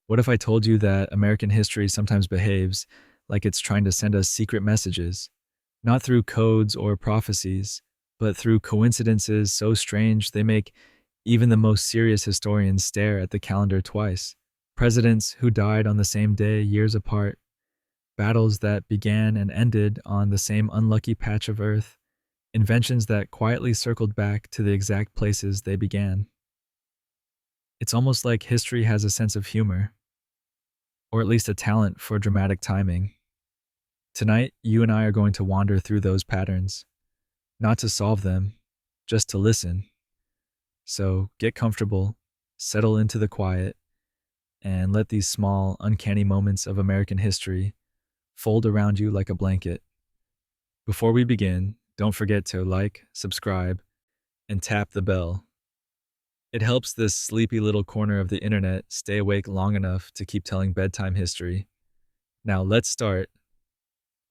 What if I told you that American history sometimes behaves like it's trying to send us secret messages, not through codes or prophecies, but through coincidences so strange they make even the most serious historians stare at the calendar twice? Presidents who died on the same day years apart, battles that began and ended on the same unlucky patch of earth, inventions that quietly circled back to the exact places they began. It's almost like history has a sense of humor, or at least a talent for dramatic timing. Tonight, you and I are going to wander through those patterns, not to solve them, just to listen. So get comfortable, settle into the quiet, and let these small, uncanny moments of American history fold around you like a blanket. Before we begin, don't forget to like, subscribe, and tap the bell. It helps this sleepy little corner of the internet stay awake long enough to keep telling bedtime history. Now let's start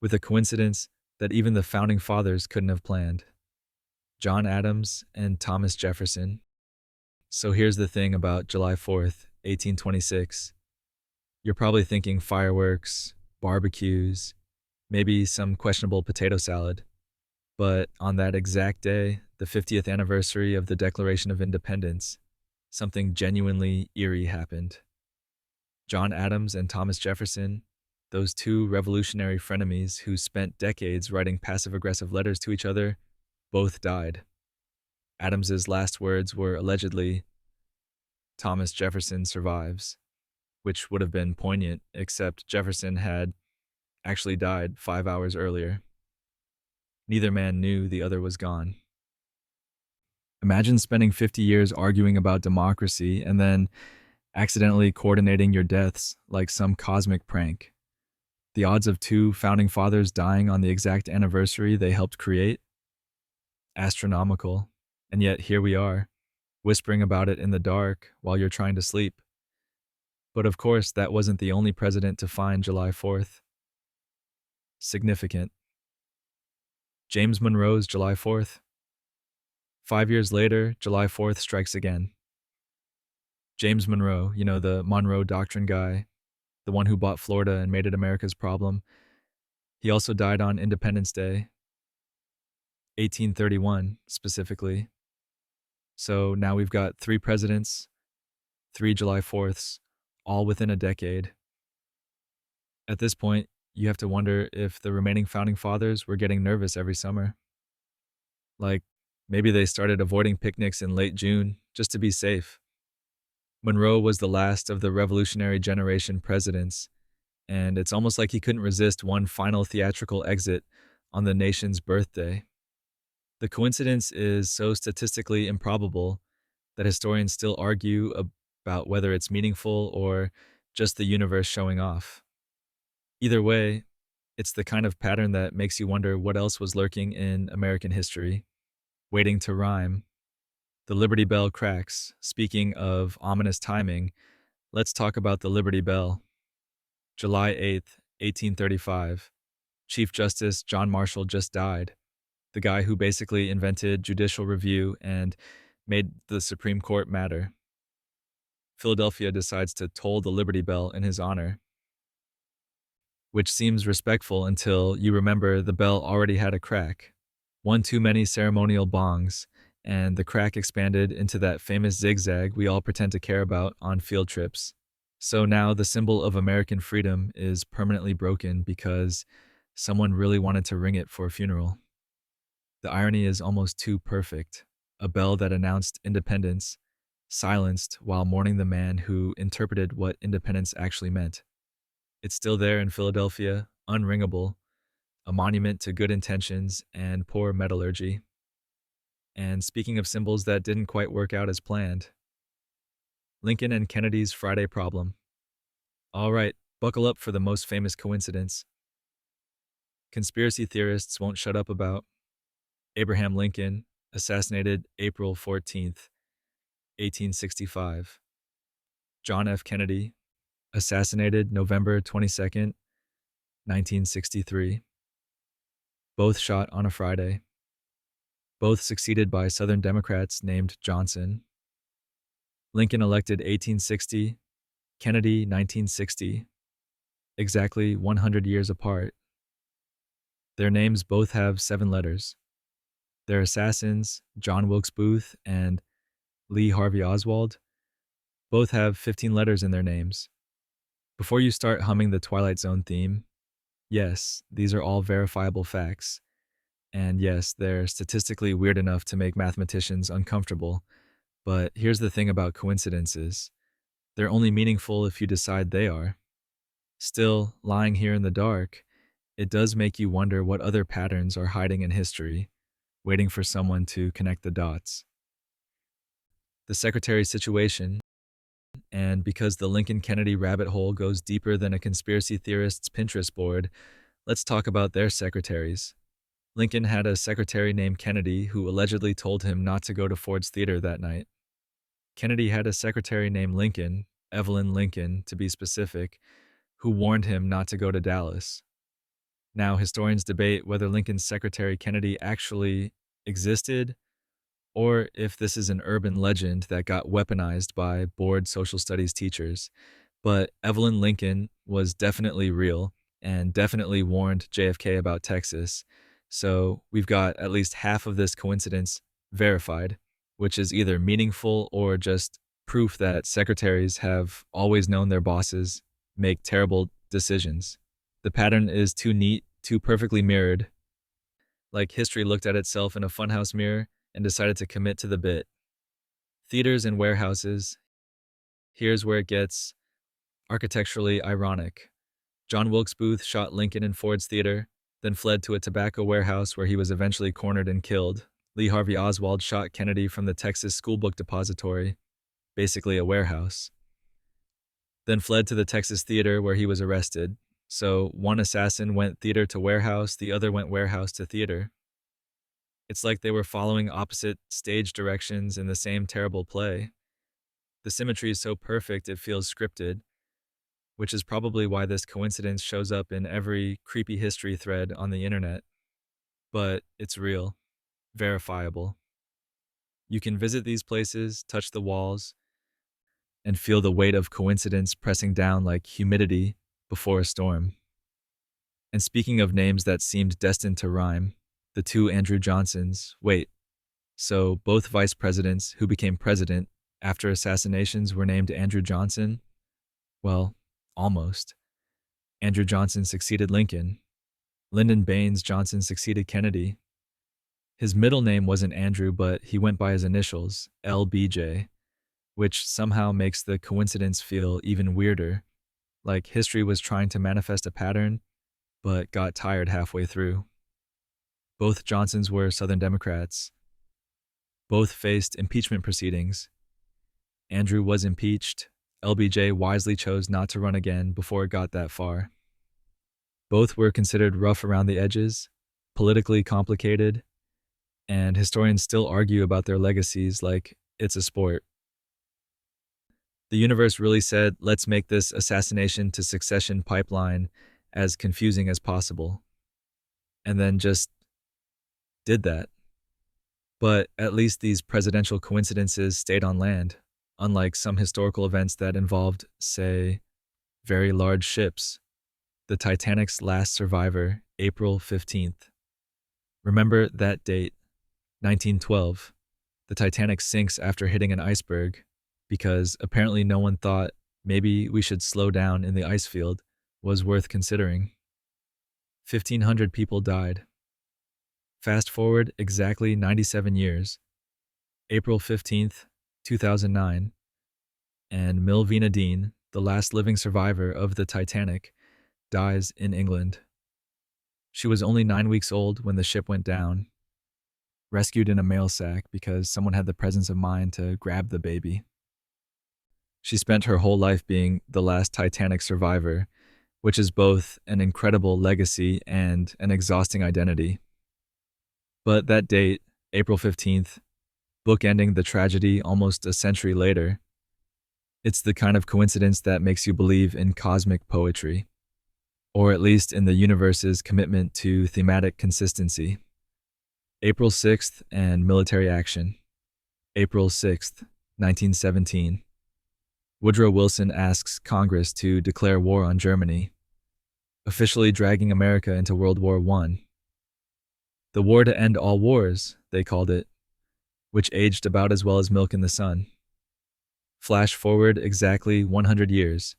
with a coincidence that even the founding fathers couldn't have planned: John Adams and Thomas Jefferson. So here's the thing about July 4th, 1826. You're probably thinking fireworks, barbecues, maybe some questionable potato salad. But on that exact day, the 50th anniversary of the Declaration of Independence, something genuinely eerie happened. John Adams and Thomas Jefferson, those two revolutionary frenemies who spent decades writing passive-aggressive letters to each other, both died. Adams's last words were allegedly, "Thomas Jefferson survives," which would have been poignant, except Jefferson had actually died 5 hours earlier. Neither man knew the other was gone. Imagine spending 50 years arguing about democracy and then accidentally coordinating your deaths like some cosmic prank. The odds of two founding fathers dying on the exact anniversary they helped create? Astronomical. And yet here we are, whispering about it in the dark while you're trying to sleep. But of course, that wasn't the only president to find July 4th. Significant. James Monroe's July 4th. 5 years later, July 4th strikes again. James Monroe, the Monroe Doctrine guy, the one who bought Florida and made it America's problem, he also died on Independence Day, 1831 specifically. So now we've got three presidents, three July 4ths, all within a decade. At this point, you have to wonder if the remaining founding fathers were getting nervous every summer. Like, maybe they started avoiding picnics in late June just to be safe. Monroe was the last of the Revolutionary generation presidents, and it's almost like he couldn't resist one final theatrical exit on the nation's birthday. The coincidence is so statistically improbable that historians still argue about whether it's meaningful or just the universe showing off. Either way, it's the kind of pattern that makes you wonder what else was lurking in American history, waiting to rhyme. The Liberty Bell cracks. Speaking of ominous timing, let's talk about the Liberty Bell. July 8th, 1835. Chief Justice John Marshall just died, the guy who basically invented judicial review and made the Supreme Court matter. Philadelphia decides to toll the Liberty Bell in his honor, which seems respectful until you remember the bell already had a crack. One too many ceremonial bongs, and the crack expanded into that famous zigzag we all pretend to care about on field trips. So now the symbol of American freedom is permanently broken because someone really wanted to ring it for a funeral. The irony is almost too perfect. A bell that announced independence, silenced while mourning the man who interpreted what independence actually meant. It's still there in Philadelphia, unringable, a monument to good intentions and poor metallurgy. And speaking of symbols that didn't quite work out as planned, Lincoln and Kennedy's Friday problem. All right, buckle up for the most famous coincidence. Conspiracy theorists won't shut up about Abraham Lincoln, assassinated April 14th, 1865. John F. Kennedy, assassinated November 22nd, 1963. Both shot on a Friday. Both succeeded by Southern Democrats named Johnson. Lincoln elected 1860, Kennedy, 1960, exactly 100 years apart. Their names both have 7 letters. Their assassins, John Wilkes Booth and Lee Harvey Oswald, both have 15 letters in their names. Before you start humming the Twilight Zone theme, yes, these are all verifiable facts. And yes, they're statistically weird enough to make mathematicians uncomfortable. But here's the thing about coincidences. They're only meaningful if you decide they are. Still, lying here in the dark, it does make you wonder what other patterns are hiding in history, waiting for someone to connect the dots. The secretary's situation, and because the Lincoln-Kennedy rabbit hole goes deeper than a conspiracy theorist's Pinterest board, let's talk about their secretaries. Lincoln had a secretary named Kennedy who allegedly told him not to go to Ford's Theater that night. Kennedy had a secretary named Lincoln, Evelyn Lincoln to be specific, who warned him not to go to Dallas. Now, historians debate whether Lincoln's secretary Kennedy actually existed or if this is an urban legend that got weaponized by bored social studies teachers. But Evelyn Lincoln was definitely real and definitely warned JFK about Texas. So we've got at least half of this coincidence verified, which is either meaningful or just proof that secretaries have always known their bosses make terrible decisions. The pattern is too neat, too perfectly mirrored. Like history looked at itself in a funhouse mirror and decided to commit to the bit. Theaters and warehouses. Here's where it gets architecturally ironic. John Wilkes Booth shot Lincoln in Ford's Theater, then fled to a tobacco warehouse where he was eventually cornered and killed. Lee Harvey Oswald shot Kennedy from the Texas Schoolbook Depository, basically a warehouse, then fled to the Texas Theater where he was arrested. So one assassin went theater to warehouse, the other went warehouse to theater. It's like they were following opposite stage directions in the same terrible play. The symmetry is so perfect it feels scripted, which is probably why this coincidence shows up in every creepy history thread on the internet. But it's real, verifiable. You can visit these places, touch the walls, and feel the weight of coincidence pressing down like humidity before a storm. And speaking of names that seemed destined to rhyme, the 2 Andrew Johnsons, so both vice presidents who became president after assassinations were named Andrew Johnson? Well, almost. Andrew Johnson succeeded Lincoln. Lyndon Baines Johnson succeeded Kennedy. His middle name wasn't Andrew, but he went by his initials, LBJ, which somehow makes the coincidence feel even weirder, like history was trying to manifest a pattern, but got tired halfway through. Both Johnsons were Southern Democrats. Both faced impeachment proceedings. Andrew was impeached. LBJ wisely chose not to run again before it got that far. Both were considered rough around the edges, politically complicated, and historians still argue about their legacies like it's a sport. The universe really said, let's make this assassination to succession pipeline as confusing as possible. And then just did that. But at least these presidential coincidences stayed on land, unlike some historical events that involved, say, very large ships. The Titanic's last survivor, April 15th. Remember that date, 1912. The Titanic sinks after hitting an iceberg because apparently no one thought maybe we should slow down in the ice field was worth considering. 1,500 people died. Fast forward exactly 97 years, April 15th, 2009, and Milvina Dean, the last living survivor of the Titanic, dies in England. She was only 9 weeks old when the ship went down, rescued in a mail sack because someone had the presence of mind to grab the baby. She spent her whole life being the last Titanic survivor, which is both an incredible legacy and an exhausting identity. But that date, April 15th, bookending the tragedy almost a century later, it's the kind of coincidence that makes you believe in cosmic poetry, or at least in the universe's commitment to thematic consistency. April 6th and military action. April 6th, 1917. Woodrow Wilson asks Congress to declare war on Germany, officially dragging America into World War I. The war to end all wars, they called it, which aged about as well as milk in the sun. Flash forward exactly 100 years,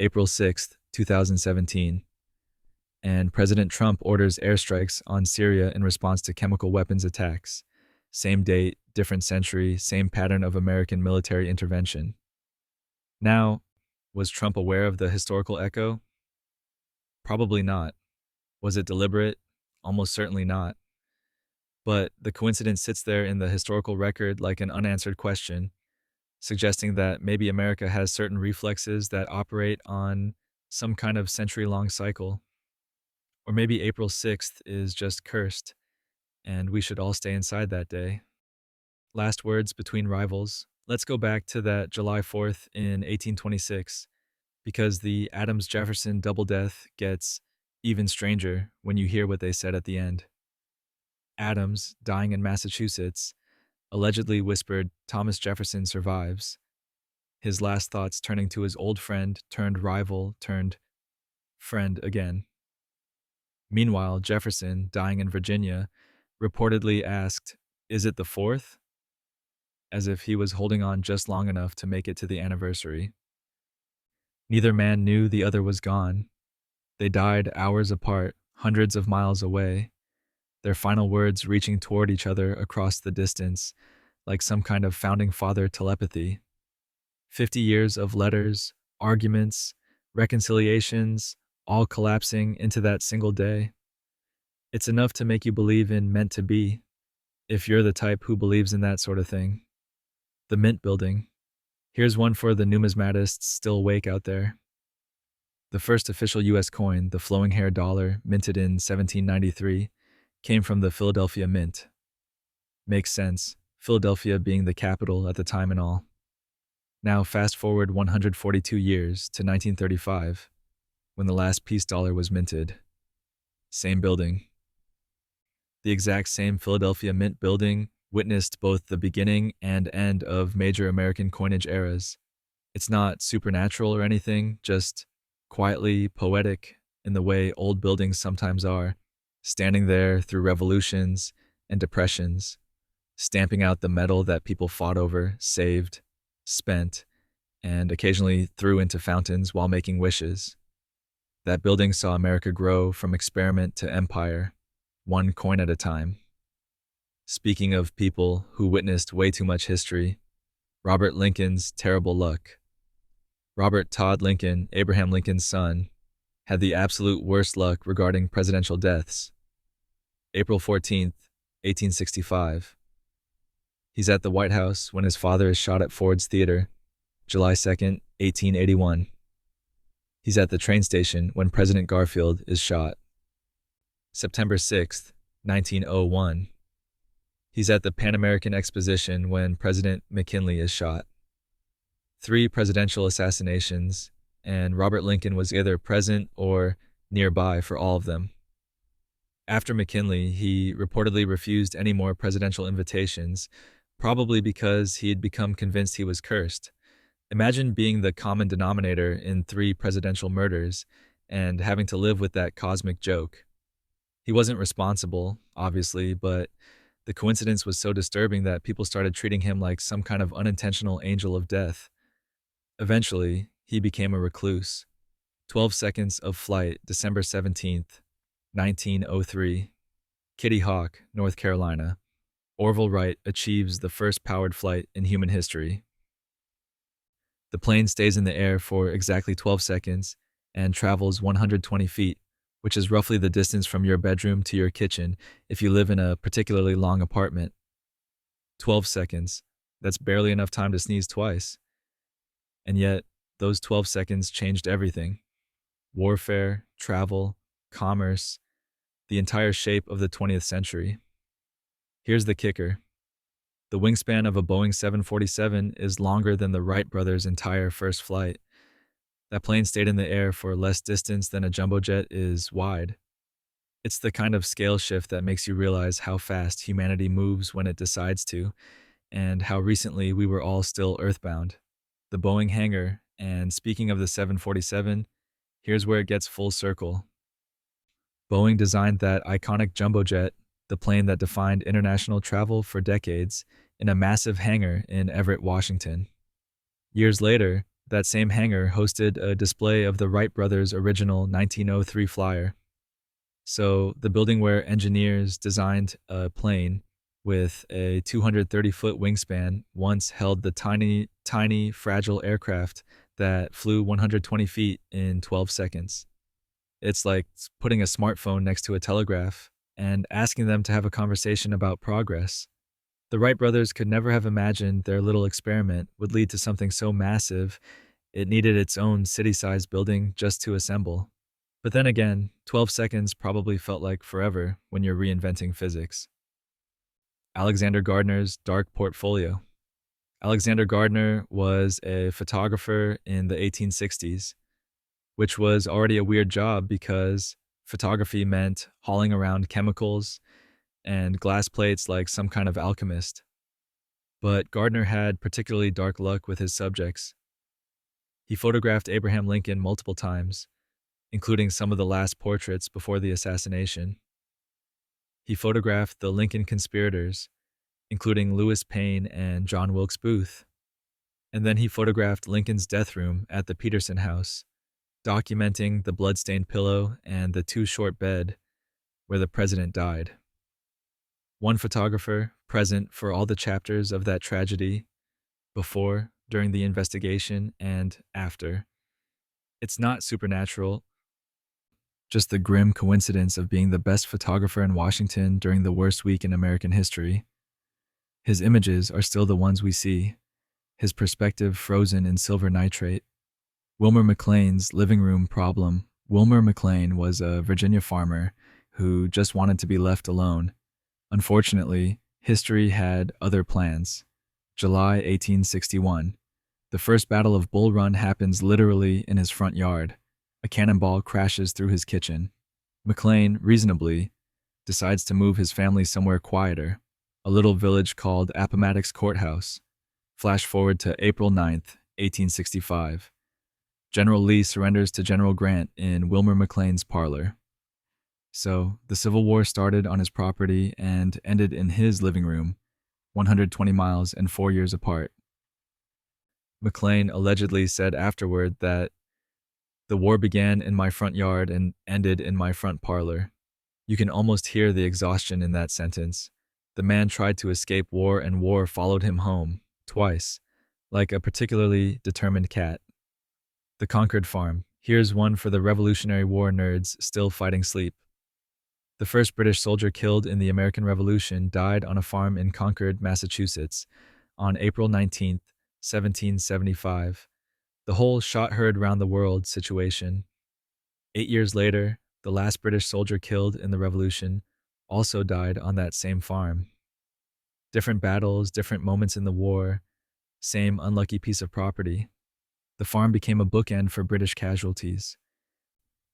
April 6th, 2017, and President Trump orders airstrikes on Syria in response to chemical weapons attacks. Same date, different century, same pattern of American military intervention. Now, was Trump aware of the historical echo? Probably not. Was it deliberate? Almost certainly not. But the coincidence sits there in the historical record like an unanswered question, suggesting that maybe America has certain reflexes that operate on some kind of century-long cycle. Or maybe April 6th is just cursed, and we should all stay inside that day. Last words between rivals. Let's go back to that July 4th in 1826, because the Adams-Jefferson double death gets even stranger when you hear what they said at the end. Adams, dying in Massachusetts, allegedly whispered Thomas Jefferson survives, his last thoughts turning to his old friend turned rival turned friend again. Meanwhile, Jefferson, dying in Virginia, reportedly asked, "Is it the 4th?" as if he was holding on just long enough to make it to the anniversary. Neither man knew the other was gone. They died hours apart, hundreds of miles away, their final words reaching toward each other across the distance, like some kind of founding father telepathy. 50 years of letters, arguments, reconciliations, all collapsing into that single day. It's enough to make you believe in meant to be, if you're the type who believes in that sort of thing. The Mint Building. Here's one for the numismatists still awake out there. The first official U.S. coin, the flowing hair dollar, minted in 1793, came from the Philadelphia Mint. Makes sense, Philadelphia being the capital at the time and all. Now fast forward 142 years to 1935, when the last peace dollar was minted. Same building. The exact same Philadelphia Mint building witnessed both the beginning and end of major American coinage eras. It's not supernatural or anything, just quietly poetic in the way old buildings sometimes are, standing there through revolutions and depressions, stamping out the metal that people fought over, saved, spent, and occasionally threw into fountains while making wishes. That building saw America grow from experiment to empire, one coin at a time. Speaking of people who witnessed way too much history, Robert Lincoln's terrible luck. Robert Todd Lincoln, Abraham Lincoln's son, had the absolute worst luck regarding presidential deaths. April 14th, 1865. He's at the White House when his father is shot at Ford's Theater. July 2nd, 1881. He's at the train station when President Garfield is shot. September 6th, 1901. He's at the Pan American Exposition when President McKinley is shot. 3 presidential assassinations, and Robert Lincoln was either present or nearby for all of them. After McKinley, he reportedly refused any more presidential invitations, probably because he had become convinced he was cursed. Imagine being the common denominator in 3 presidential murders and having to live with that cosmic joke. He wasn't responsible, obviously, but the coincidence was so disturbing that people started treating him like some kind of unintentional angel of death. Eventually, he became a recluse. 12 seconds of flight, December 17th, 1903. Kitty Hawk, North Carolina. Orville Wright achieves the first powered flight in human history. The plane stays in the air for exactly 12 seconds and travels 120 feet, which is roughly the distance from your bedroom to your kitchen if you live in a particularly long apartment. 12 seconds. That's barely enough time to sneeze twice. And yet, those 12 seconds changed everything. Warfare, travel, commerce, the entire shape of the 20th century. Here's the kicker. The wingspan of a Boeing 747 is longer than the Wright brothers' entire first flight. That plane stayed in the air for less distance than a jumbo jet is wide. It's the kind of scale shift that makes you realize how fast humanity moves when it decides to, and how recently we were all still earthbound. the Boeing hangar. And speaking of the 747, here's where it gets full circle. Boeing designed that iconic jumbo jet, the plane that defined international travel for decades, in a massive hangar in Everett, Washington. Years later, that same hangar hosted a display of the Wright brothers' original 1903 flyer. So, the building where engineers designed a plane with a 230-foot wingspan once held the tiny, fragile aircraft that flew 120 feet in 12 seconds. It's like putting a smartphone next to a telegraph and asking them to have a conversation about progress. The Wright brothers could never have imagined their little experiment would lead to something so massive it needed its own city-sized building just to assemble. But then again, 12 seconds probably felt like forever when you're reinventing physics. Alexander Gardner's dark portfolio. Alexander Gardner was a photographer in the 1860s, which was already a weird job because photography meant hauling around chemicals and glass plates like some kind of alchemist. But Gardner had particularly dark luck with his subjects. He photographed Abraham Lincoln multiple times, including some of the last portraits before the assassination. He photographed the Lincoln conspirators, including Lewis Payne and John Wilkes Booth. And then he photographed Lincoln's death room at the Peterson House, documenting the blood-stained pillow and the too-short bed where the president died. One photographer present for all the chapters of that tragedy, before, during the investigation, and after. It's not supernatural, just the grim coincidence of being the best photographer in Washington during the worst week in American history. His images are still the ones we see, his perspective frozen in silver nitrate. Wilmer McLean's living room problem. Wilmer McLean was a Virginia farmer who just wanted to be left alone. Unfortunately, history had other plans. July 1861. The first Battle of Bull Run happens literally in his front yard. A cannonball crashes through his kitchen. McLean, reasonably, decides to move his family somewhere quieter, a little village called Appomattox Courthouse. Flash forward to April 9th, 1865. General Lee surrenders to General Grant in Wilmer McLean's parlor. So, the Civil War started on his property and ended in his living room, 120 miles and 4 years apart. McLean allegedly said afterward that the war began in my front yard and ended in my front parlor. You can almost hear the exhaustion in that sentence. The man tried to escape war and war followed him home, twice, like a particularly determined cat. The Concord Farm. Here's one for the Revolutionary War nerds still fighting sleep. The first British soldier killed in the American Revolution died on a farm in Concord, Massachusetts, on April 19, 1775. The whole shot heard round the world situation. 8 years later, the last British soldier killed in the Revolution also died on that same farm. Different battles, different moments in the war, same unlucky piece of property. The farm became a bookend for British casualties,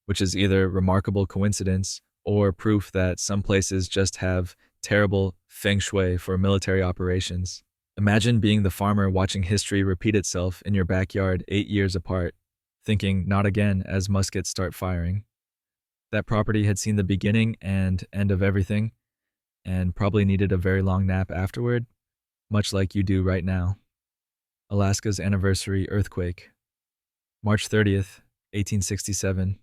which is either remarkable coincidence or proof that some places just have terrible feng shui for military operations. Imagine being the farmer watching history repeat itself in your backyard 8 years apart, thinking not again as muskets start firing. That property had seen the beginning and end of everything, and probably needed a very long nap afterward, much like you do right now. Alaska's anniversary earthquake. March 30th, 1867.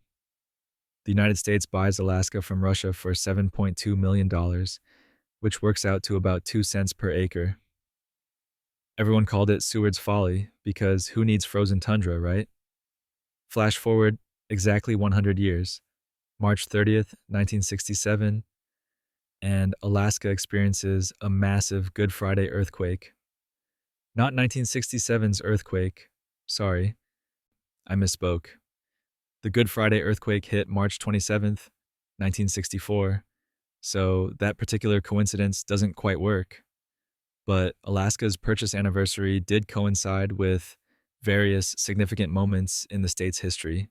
The United States buys Alaska from Russia for $7.2 million, which works out to about 2 cents per acre. Everyone called it Seward's Folly because who needs frozen tundra, right? Flash forward exactly 100 years, March 30th, 1967, and Alaska experiences a massive Good Friday earthquake. Not 1967's earthquake, sorry, I misspoke. The Good Friday earthquake hit March 27th, 1964, so that particular coincidence doesn't quite work. But Alaska's purchase anniversary did coincide with various significant moments in the state's history,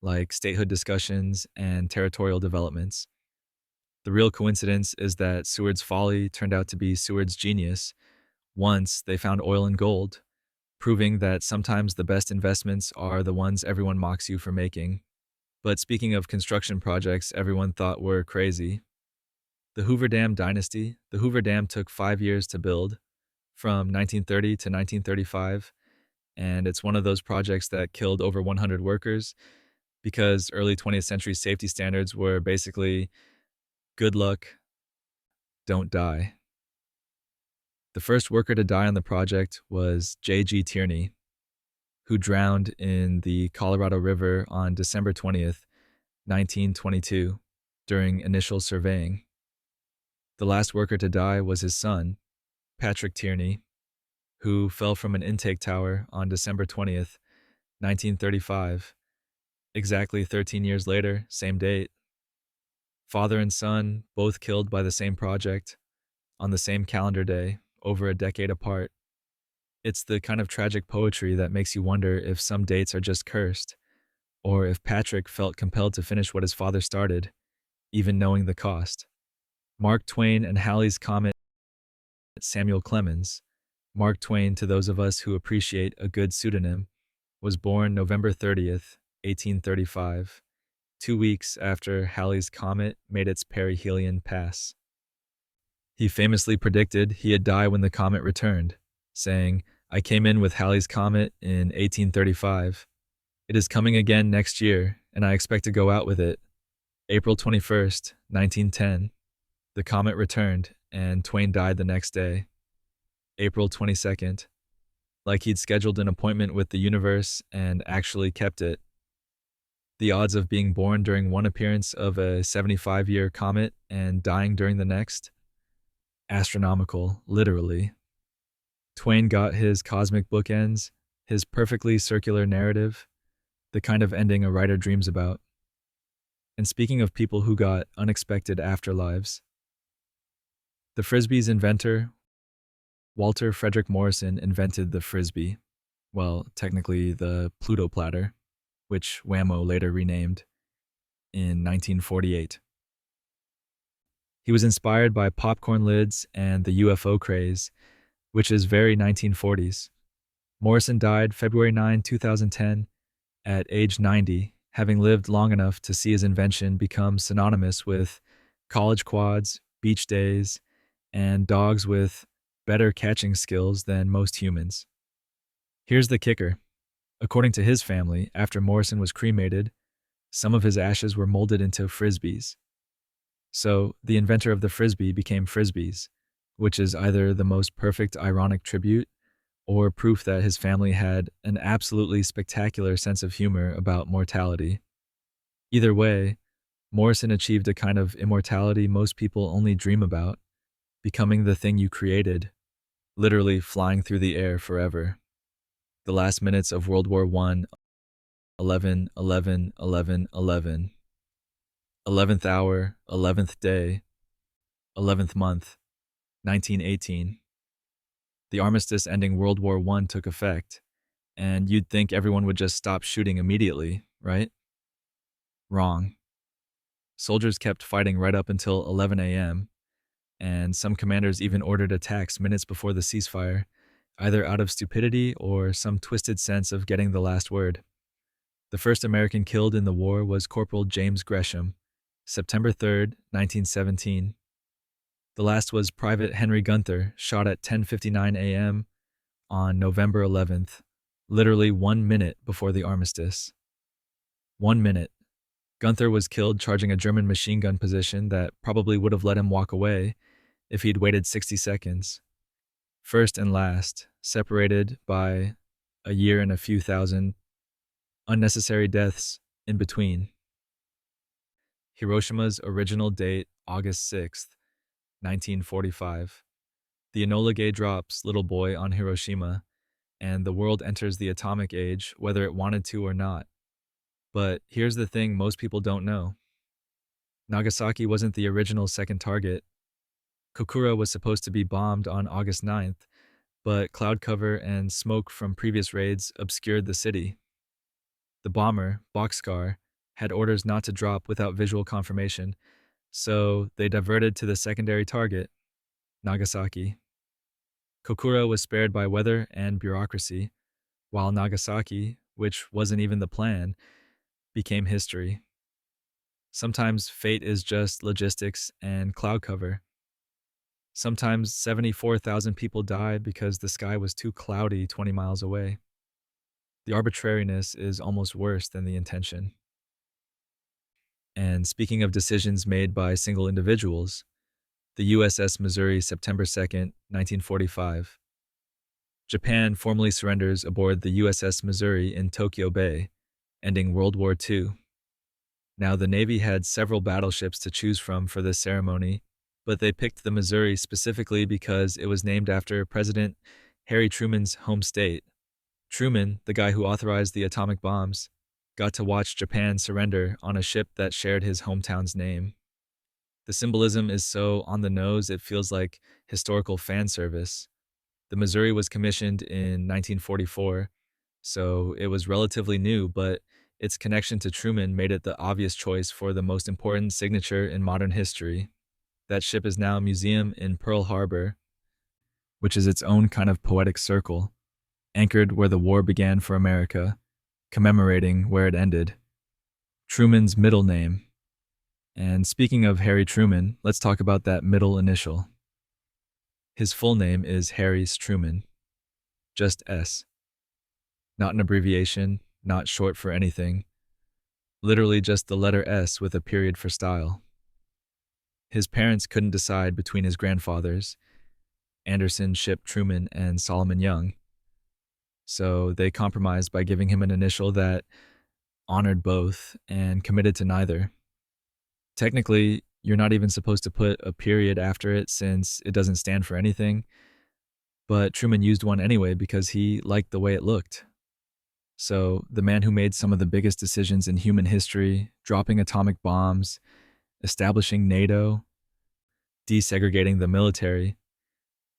like statehood discussions and territorial developments. The real coincidence is that Seward's Folly turned out to be Seward's genius once they found oil and gold, proving that sometimes the best investments are the ones everyone mocks you for making. But speaking of construction projects everyone thought were crazy, the Hoover Dam dynasty, the Hoover Dam took 5 years to build, from 1930 to 1935, and it's one of those projects that killed over 100 workers because early 20th century safety standards were basically good luck, don't die. The first worker to die on the project was J.G. Tierney, who drowned in the Colorado River on December 20th, 1922, during initial surveying. The last worker to die was his son, Patrick Tierney, who fell from an intake tower on December 20th, 1935, exactly 13 years later, same date. Father and son, both killed by the same project, on the same calendar day, over a decade apart. It's the kind of tragic poetry that makes you wonder if some dates are just cursed, or if Patrick felt compelled to finish what his father started, even knowing the cost. Mark Twain and Halley's Comet. Samuel Clemens, Mark Twain to those of us who appreciate a good pseudonym, was born November 30th, 1835, 2 weeks after Halley's Comet made its perihelion pass. He famously predicted he'd die when the comet returned, saying, "I came in with Halley's Comet in 1835. It is coming again next year, and I expect to go out with it." April 21st, 1910. The comet returned, and Twain died the next day. April 22nd. Like he'd scheduled an appointment with the universe and actually kept it. The odds of being born during one appearance of a 75-year comet and dying during the next? Astronomical, literally. Twain got his cosmic bookends, his perfectly circular narrative, the kind of ending a writer dreams about. And speaking of people who got unexpected afterlives, the Frisbee's inventor, Walter Frederick Morrison, invented the Frisbee. Well, technically the Pluto platter, which Whammo later renamed, in 1948. He was inspired by popcorn lids and the UFO craze, which is very 1940s. Morrison died February 9, 2010, at age 90, having lived long enough to see his invention become synonymous with college quads, beach days, and dogs with better catching skills than most humans. Here's the kicker. According to his family, after Morrison was cremated, some of his ashes were molded into Frisbees. So, the inventor of the Frisbee became Frisbees, which is either the most perfect ironic tribute or proof that his family had an absolutely spectacular sense of humor about mortality. Either way, Morrison achieved a kind of immortality most people only dream about, becoming the thing you created, literally flying through the air forever. The last minutes of World War I, 11/11/11/11. 11th hour, 11th day, 11th month, 1918. The armistice ending World War I took effect, and you'd think everyone would just stop shooting immediately, right? Wrong. Soldiers kept fighting right up until 11 a.m., and some commanders even ordered attacks minutes before the ceasefire, either out of stupidity or some twisted sense of getting the last word. The first American killed in the war was Corporal James Gresham, September 3rd, 1917. The last was Private Henry Gunther, shot at 10:59 a.m. on November 11th, literally 1 minute before the armistice. 1 minute. Gunther was killed charging a German machine gun position that probably would have let him walk away if he'd waited 60 seconds. First and last, separated by a year and a few thousand unnecessary deaths in between. Hiroshima's original date, August 6th, 1945. The Enola Gay drops Little Boy on Hiroshima, and the world enters the atomic age whether it wanted to or not. But here's the thing most people don't know. Nagasaki wasn't the original second target. Kokura was supposed to be bombed on August 9th, but cloud cover and smoke from previous raids obscured the city. The bomber, Boxcar, had orders not to drop without visual confirmation, so they diverted to the secondary target, Nagasaki. Kokura was spared by weather and bureaucracy, while Nagasaki, which wasn't even the plan, became history. Sometimes fate is just logistics and cloud cover. Sometimes 74,000 people died because the sky was too cloudy 20 miles away. The arbitrariness is almost worse than the intention. And speaking of decisions made by single individuals, the USS Missouri, September 2nd, 1945. Japan formally surrenders aboard the USS Missouri in Tokyo Bay, ending World War II. Now, the Navy had several battleships to choose from for this ceremony, but they picked the Missouri specifically because it was named after President Harry Truman's home state. Truman, the guy who authorized the atomic bombs, got to watch Japan surrender on a ship that shared his hometown's name. The symbolism is so on the nose it feels like historical fan service. The Missouri was commissioned in 1944, so it was relatively new, but its connection to Truman made it the obvious choice for the most important signature in modern history. That ship is now a museum in Pearl Harbor, which is its own kind of poetic circle, anchored where the war began for America, commemorating where it ended. Truman's middle name. And speaking of Harry Truman, let's talk about that middle initial. His full name is Harry Truman, just S. Not an abbreviation, not short for anything. Literally just the letter S with a period for style. His parents couldn't decide between his grandfathers, Anderson Ship Truman and Solomon Young, so they compromised by giving him an initial that honored both and committed to neither. Technically, you're not even supposed to put a period after it since it doesn't stand for anything, but Truman used one anyway because he liked the way it looked. So, the man who made some of the biggest decisions in human history, dropping atomic bombs, establishing NATO, desegregating the military,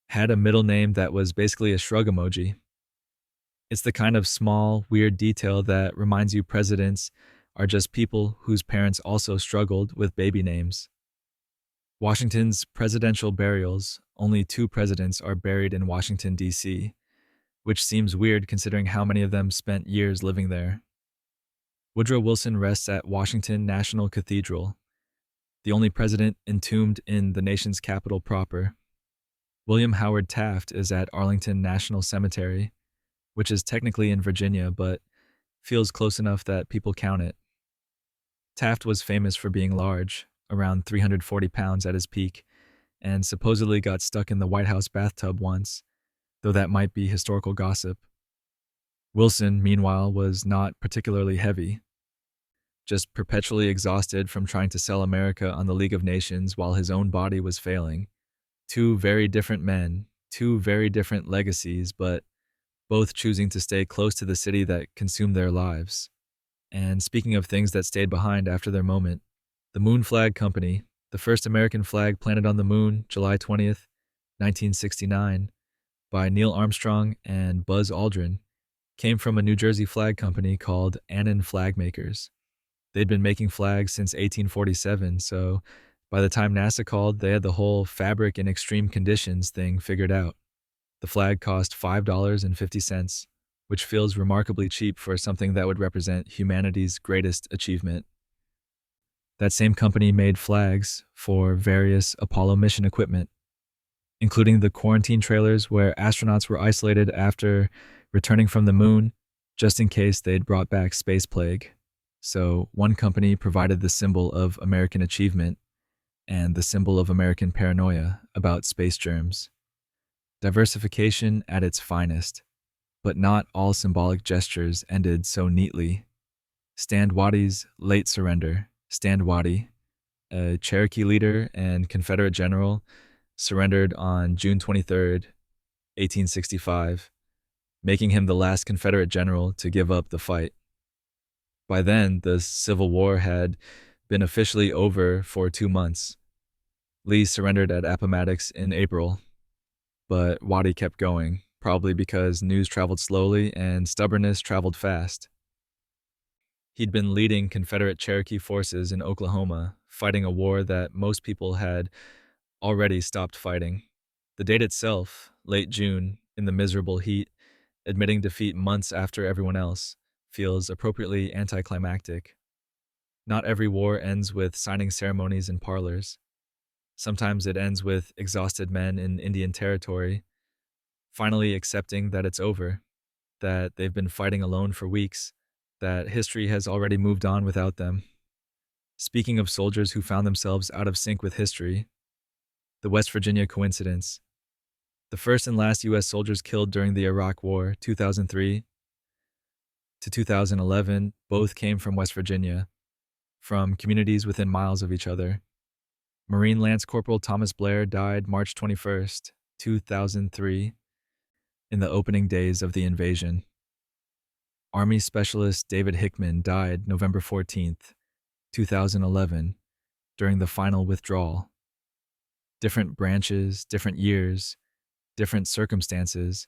had a middle name that was basically a shrug emoji. It's the kind of small, weird detail that reminds you presidents are just people whose parents also struggled with baby names. Washington's presidential burials, only 2 presidents are buried in Washington, D.C., which seems weird considering how many of them spent years living there. Woodrow Wilson rests at Washington National Cathedral, the only president entombed in the nation's capital proper. William Howard Taft is at Arlington National Cemetery, which is technically in Virginia, but feels close enough that people count it. Taft was famous for being large, around 340 pounds at his peak, and supposedly got stuck in the White House bathtub once, though that might be historical gossip. Wilson, meanwhile, was not particularly heavy, just perpetually exhausted from trying to sell America on the League of Nations while his own body was failing. 2 very different men, 2 very different legacies, but both choosing to stay close to the city that consumed their lives. And speaking of things that stayed behind after their moment, the Moon Flag Company, the first American flag planted on the moon, July 20th, 1969, by Neil Armstrong and Buzz Aldrin, came from a New Jersey flag company called Annan Flag Makers. They'd been making flags since 1847, so by the time NASA called, they had the whole fabric in extreme conditions thing figured out. The flag cost $5.50, which feels remarkably cheap for something that would represent humanity's greatest achievement. That same company made flags for various Apollo mission equipment, including the quarantine trailers where astronauts were isolated after returning from the moon, just in case they'd brought back space plague. So one company provided the symbol of American achievement and the symbol of American paranoia about space germs. Diversification at its finest, but not all symbolic gestures ended so neatly. Stand Watie's late surrender. Stand Watie, a Cherokee leader and Confederate general, surrendered on June 23rd, 1865, making him the last Confederate general to give up the fight. By then, the Civil War had been officially over for 2 months. Lee surrendered at Appomattox in April, but Watie kept going, probably because news traveled slowly and stubbornness traveled fast. He'd been leading Confederate Cherokee forces in Oklahoma, fighting a war that most people had already stopped fighting. The date itself, late June, in the miserable heat, Admitting defeat months after everyone else feels appropriately anticlimactic. Not every war ends with signing ceremonies in parlors. Sometimes it ends with exhausted men in Indian territory finally accepting that it's over, that they've been fighting alone for weeks, that history has already moved on without them. Speaking of soldiers who found themselves out of sync with history, the West Virginia coincidence. The first and last U.S. soldiers killed during the Iraq War, 2003 to 2011, both came from West Virginia, from communities within miles of each other. Marine Lance Corporal Thomas Blair died March 21st, 2003, in the opening days of the invasion. Army Specialist David Hickman died November 14th, 2011, during the final withdrawal. Different branches, different years, different circumstances,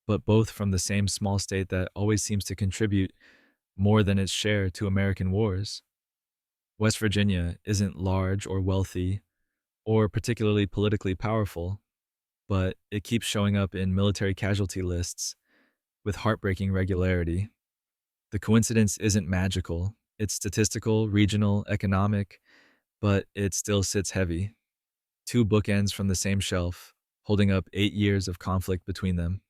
but both from the same small state that always seems to contribute more than its share to American wars. West Virginia isn't large or wealthy or particularly politically powerful, but it keeps showing up in military casualty lists with heartbreaking regularity. The coincidence isn't magical. It's statistical, regional, economic, but it still sits heavy. Two bookends from the same shelf, holding up 8 years of conflict between them.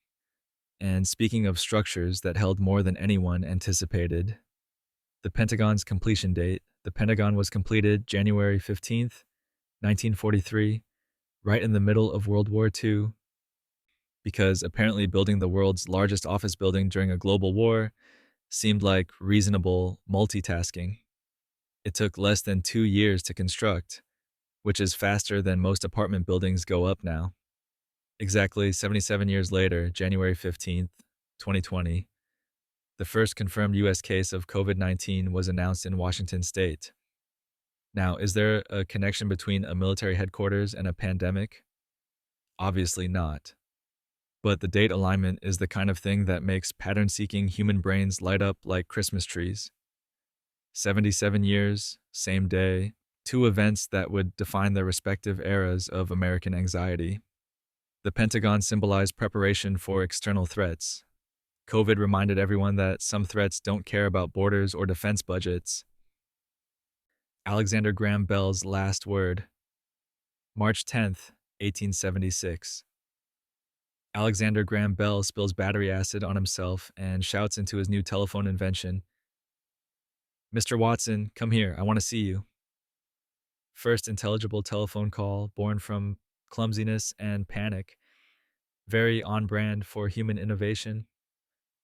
And speaking of structures that held more than anyone anticipated, the Pentagon's completion date. The Pentagon was completed January 15th, 1943, right in the middle of World War II, because apparently building the world's largest office building during a global war seemed like reasonable multitasking. It took less than 2 years to construct, which is faster than most apartment buildings go up now. Exactly 77 years later, January 15th, 2020, the first confirmed U.S. case of COVID-19 was announced in Washington state. Now, is there a connection between a military headquarters and a pandemic? Obviously not. But the date alignment is the kind of thing that makes pattern-seeking human brains light up like Christmas trees. 77 years, same day, two events that would define their respective eras of American anxiety. The Pentagon symbolized preparation for external threats. COVID reminded everyone that some threats don't care about borders or defense budgets. Alexander Graham Bell's last word. March 10th, 1876. Alexander Graham Bell spills battery acid on himself and shouts into his new telephone invention, "Mr. Watson, come here, I want to see you." First intelligible telephone call born from clumsiness and panic, very on brand for human innovation.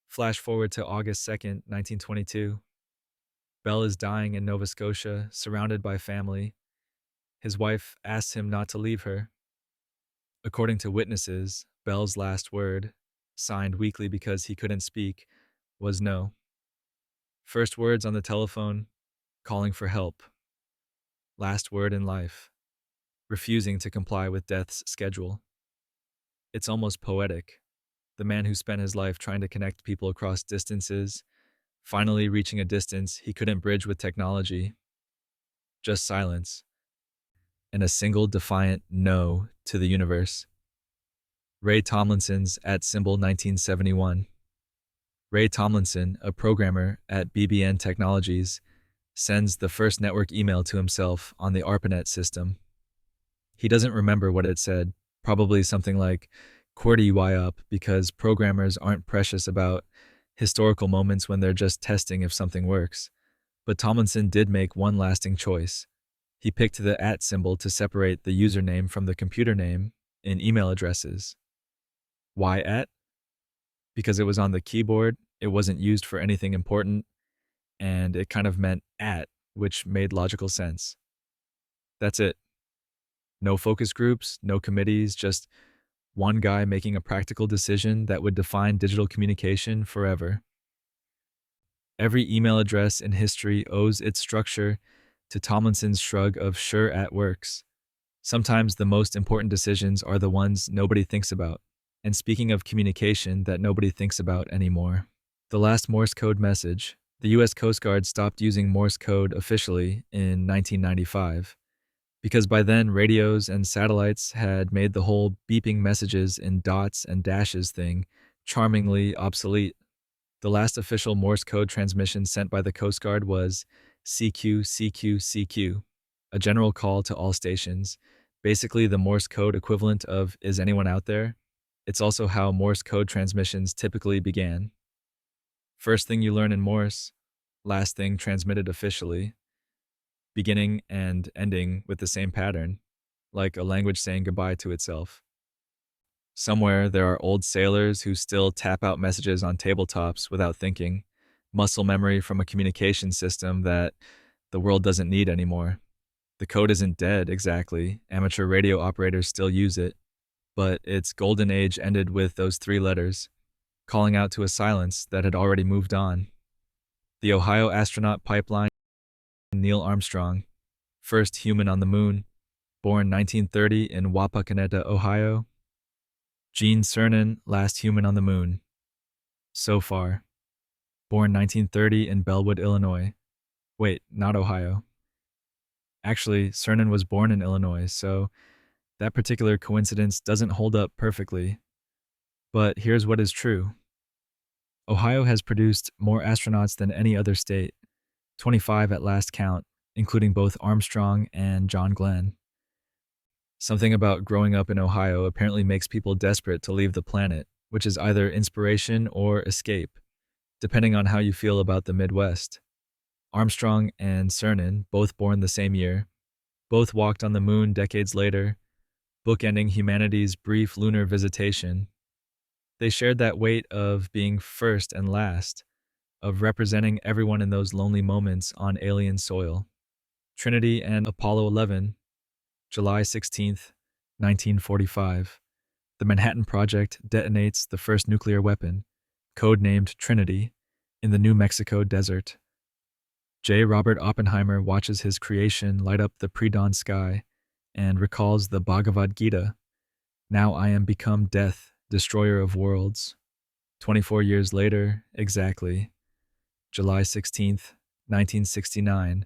Flash forward to August 2nd, 1922. Bell is dying in Nova Scotia, surrounded by family. His wife asks him not to leave her. According to witnesses, Bell's last word, signed weakly because he couldn't speak, was no. First words on the telephone, calling for help. Last word in life, refusing to comply with death's schedule. It's almost poetic. The man who spent his life trying to connect people across distances, finally reaching a distance he couldn't bridge with technology. Just silence. And a single defiant no to the universe. Ray Tomlinson's @1971. Ray Tomlinson, a programmer at BBN Technologies, sends the first network email to himself on the ARPANET system. He doesn't remember what it said, probably something like, "QWERTY Y up," because programmers aren't precious about historical moments when they're just testing if something works. But Tomlinson did make one lasting choice. He picked the @ symbol to separate the username from the computer name in email addresses. Why @ Because it was on the keyboard, it wasn't used for anything important, and it kind of meant @ which made logical sense. That's it. No focus groups, no committees, just one guy making a practical decision that would define digital communication forever. Every email address in history owes its structure to Tomlinson's shrug of "sure @ works." Sometimes the most important decisions are the ones nobody thinks about. And speaking of communication that nobody thinks about anymore, the last Morse code message. The U.S. Coast Guard stopped using Morse code officially in 1995, because by then radios and satellites had made the whole beeping messages in dots and dashes thing charmingly obsolete. The last official Morse code transmission sent by the Coast Guard was CQ, CQ, CQ, a general call to all stations, basically the Morse code equivalent of "Is anyone out there?" It's also how Morse code transmissions typically began. First thing you learn in Morse, last thing transmitted officially, beginning and ending with the same pattern, like a language saying goodbye to itself. Somewhere there are old sailors who still tap out messages on tabletops without thinking, muscle memory from a communication system that the world doesn't need anymore. The code isn't dead exactly, amateur radio operators still use it, but its golden age ended with those 3 letters, calling out to a silence that had already moved on. The Ohio astronaut pipeline, Neil Armstrong, first human on the moon, born 1930 in Wapakoneta, Ohio. Gene Cernan, last human on the moon. So far. Born 1930 in Bellwood, Illinois. Wait, not Ohio. Actually, Cernan was born in Illinois, so that particular coincidence doesn't hold up perfectly. But here's what is true. Ohio has produced more astronauts than any other state, 25 at last count, including both Armstrong and John Glenn. Something about growing up in Ohio apparently makes people desperate to leave the planet, which is either inspiration or escape, depending on how you feel about the Midwest. Armstrong and Cernan, both born the same year, both walked on the moon decades later, bookending humanity's brief lunar visitation. They shared that weight of being first and last, of representing everyone in those lonely moments on alien soil. Trinity and Apollo 11, July 16th, 1945. The Manhattan Project detonates the first nuclear weapon, codenamed Trinity, in the New Mexico desert. J. Robert Oppenheimer watches his creation light up the pre-dawn sky and recalls the Bhagavad Gita, "Now I am become death, destroyer of worlds." 24 years later, exactly, July 16th, 1969,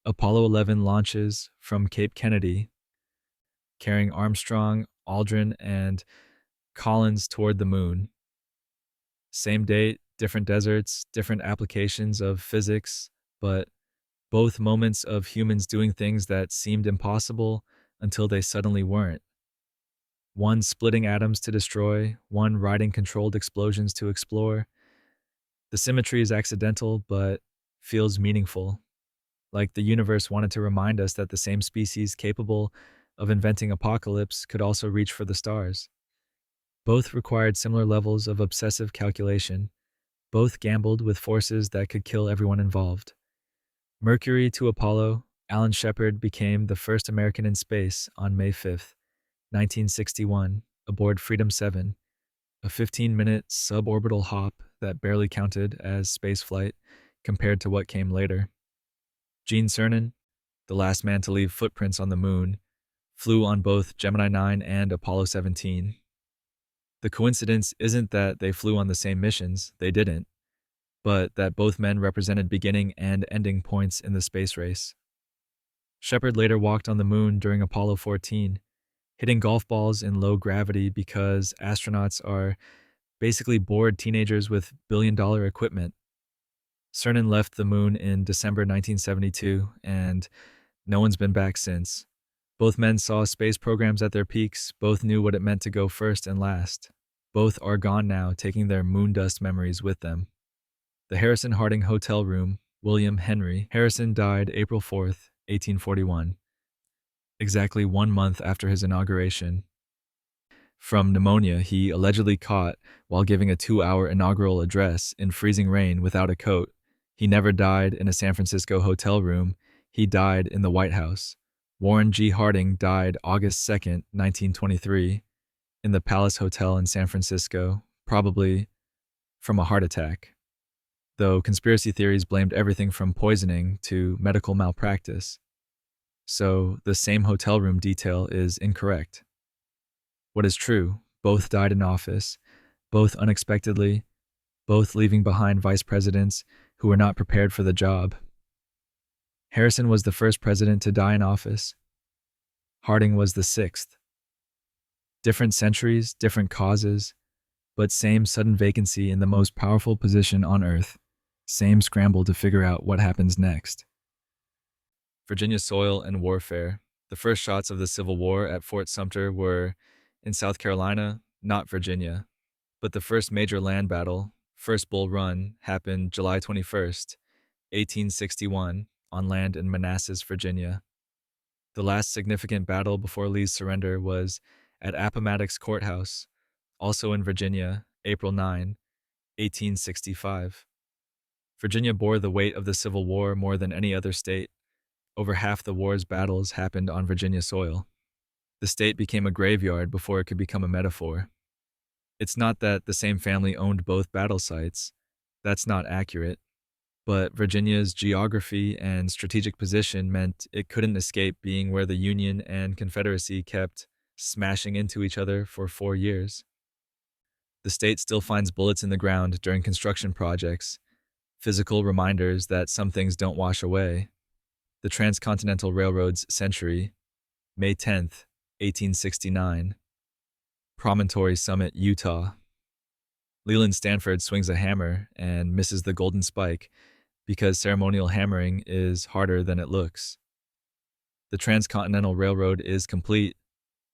Apollo 11 launches from Cape Kennedy, carrying Armstrong, Aldrin, and Collins toward the moon. Same date, different deserts, different applications of physics, but both moments of humans doing things that seemed impossible until they suddenly weren't. One splitting atoms to destroy, one riding controlled explosions to explore. The symmetry is accidental, but feels meaningful. Like the universe wanted to remind us that the same species capable of inventing apocalypse could also reach for the stars. Both required similar levels of obsessive calculation. Both gambled with forces that could kill everyone involved. Mercury to Apollo, Alan Shepard became the first American in space on May 5th, 1961, aboard Freedom 7, a 15-minute suborbital hop that barely counted as spaceflight compared to what came later. Gene Cernan, the last man to leave footprints on the moon, flew on both Gemini 9 and Apollo 17. The coincidence isn't that they flew on the same missions, they didn't, but that both men represented beginning and ending points in the space race. Shepard later walked on the moon during Apollo 14, hitting golf balls in low gravity because astronauts are basically bored teenagers with billion-dollar equipment. Cernan left the moon in December 1972, and no one's been back since. Both men saw space programs at their peaks, both knew what it meant to go first and last. Both are gone now, taking their moon dust memories with them. The Harrison Harding Hotel Room, William Henry Harrison died April 4th, 1841, exactly 1 month after his inauguration. From pneumonia he allegedly caught while giving a 2-hour inaugural address in freezing rain without a coat. He never died in a San Francisco hotel room, he died in the White House. Warren G. Harding died August 2nd, 1923, in the Palace Hotel in San Francisco, probably from a heart attack, though conspiracy theories blamed everything from poisoning to medical malpractice. So the same hotel room detail is incorrect. What is true, both died in office, both unexpectedly, both leaving behind vice presidents who were not prepared for the job. Harrison was the first president to die in office. Harding was the 6th. Different centuries, different causes, but same sudden vacancy in the most powerful position on Earth. Same scramble to figure out what happens next. Virginia soil and warfare. The first shots of the Civil War at Fort Sumter were in South Carolina, not Virginia. But the first major land battle, First Bull Run, happened July 21st, 1861, on land in Manassas, Virginia. The last significant battle before Lee's surrender was at Appomattox Courthouse, also in Virginia, April 9, 1865. Virginia bore the weight of the Civil War more than any other state. Over half the war's battles happened on Virginia soil. The state became a graveyard before it could become a metaphor. It's not that the same family owned both battle sites. That's not accurate. But Virginia's geography and strategic position meant it couldn't escape being where the Union and Confederacy kept smashing into each other for 4 years. The state still finds bullets in the ground during construction projects, physical reminders that some things don't wash away. The Transcontinental Railroad's century, May 10th, 1869. Promontory Summit, Utah. Leland Stanford swings a hammer and misses the golden spike because ceremonial hammering is harder than it looks. The Transcontinental Railroad is complete,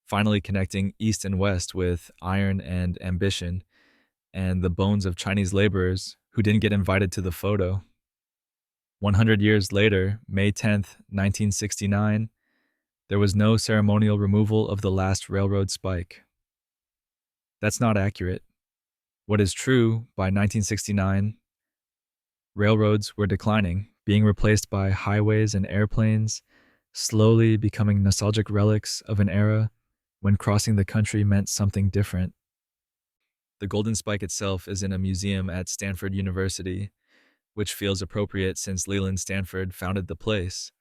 finally connecting East and West with iron and ambition, and the bones of Chinese laborers who didn't get invited to the photo. 100 years later, May 10th, 1969, there was no ceremonial removal of the last railroad spike. That's not accurate. What is true, by 1969, railroads were declining, being replaced by highways and airplanes, slowly becoming nostalgic relics of an era when crossing the country meant something different. The Golden Spike itself is in a museum at Stanford University, which feels appropriate since Leland Stanford founded the place.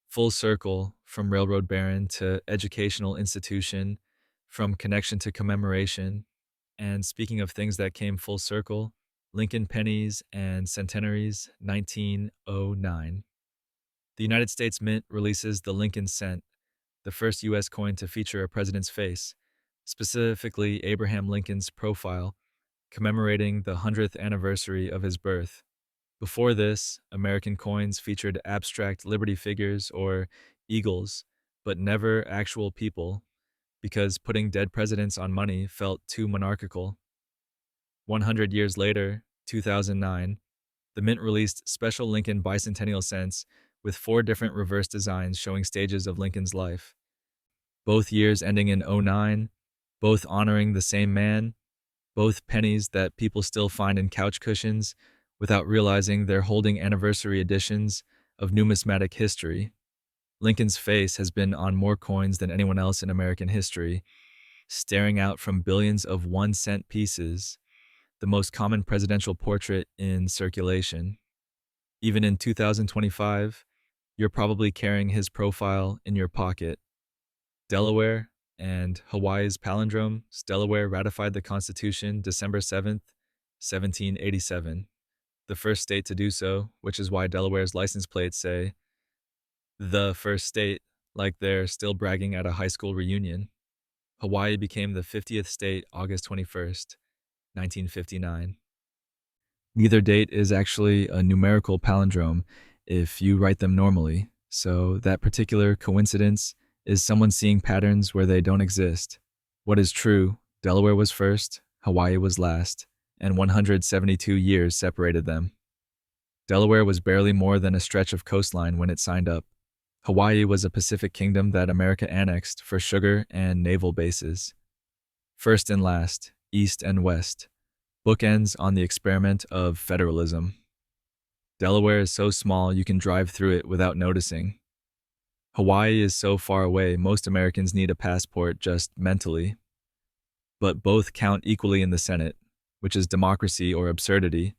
Full circle, from railroad baron to educational institution, from connection to commemoration. And speaking of things that came full circle, Lincoln pennies and centenaries, 1909. The United States Mint releases the Lincoln cent, the first U.S. coin to feature a president's face, specifically Abraham Lincoln's profile, commemorating the 100th anniversary of his birth. Before this, American coins featured abstract liberty figures or eagles, but never actual people, because putting dead presidents on money felt too monarchical. 100 years later, 2009, the Mint released special Lincoln bicentennial cents with 4 different reverse designs showing stages of Lincoln's life. Both years ending in '09, both honoring the same man, both pennies that people still find in couch cushions without realizing they're holding anniversary editions of numismatic history. Lincoln's face has been on more coins than anyone else in American history, staring out from billions of 1-cent pieces, the most common presidential portrait in circulation. Even in 2025, you're probably carrying his profile in your pocket. Delaware and Hawaii's palindrome, Delaware ratified the Constitution December 7th, 1787. The first state to do so, which is why Delaware's license plates say, "The first state," like they're still bragging at a high school reunion. Hawaii became the 50th state August 21st, 1959. Neither date is actually a numerical palindrome if you write them normally, so that particular coincidence is someone seeing patterns where they don't exist. What is true, Delaware was first, Hawaii was last, and 172 years separated them. Delaware was barely more than a stretch of coastline when it signed up. Hawaii was a Pacific kingdom that America annexed for sugar and naval bases. First and last, east and west, bookends on the experiment of federalism. Delaware is so small you can drive through it without noticing. Hawaii is so far away most Americans need a passport just mentally. But both count equally in the Senate, which is democracy or absurdity,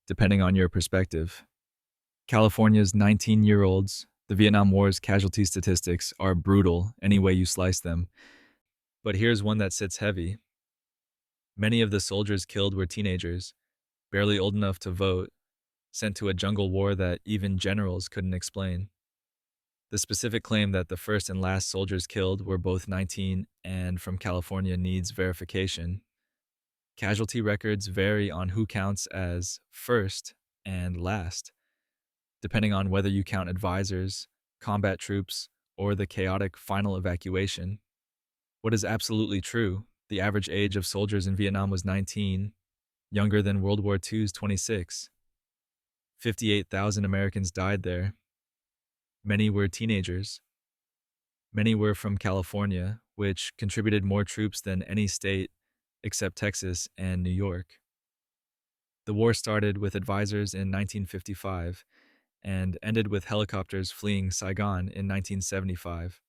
depending on your perspective. California's 19-year-olds, the Vietnam War's casualty statistics are brutal any way you slice them. But here's one that sits heavy. Many of the soldiers killed were teenagers, barely old enough to vote, sent to a jungle war that even generals couldn't explain. The specific claim that the first and last soldiers killed were both 19 and from California needs verification. Casualty records vary on who counts as first and last, depending on whether you count advisors, combat troops, or the chaotic final evacuation. What is absolutely true, the average age of soldiers in Vietnam was 19, younger than World War II's 26. 58,000 Americans died there. Many were teenagers. Many were from California, which contributed more troops than any state except Texas and New York. The war started with advisors in 1955 and ended with helicopters fleeing Saigon in 1975.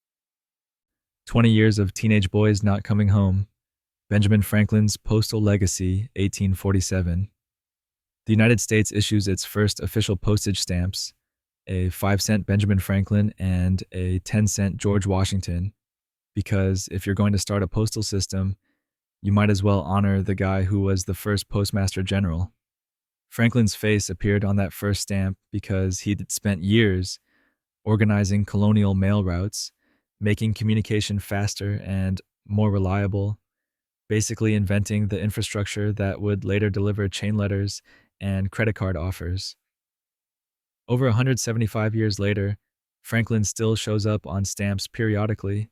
20 years of teenage boys not coming home. Benjamin Franklin's Postal Legacy, 1847. The United States issues its first official postage stamps, a 5-cent Benjamin Franklin and a 10-cent George Washington, because if you're going to start a postal system, you might as well honor the guy who was the first postmaster general. Franklin's face appeared on that first stamp because he'd spent years organizing colonial mail routes, making communication faster and more reliable, basically inventing the infrastructure that would later deliver chain letters and credit card offers. Over 175 years later, Franklin still shows up on stamps periodically,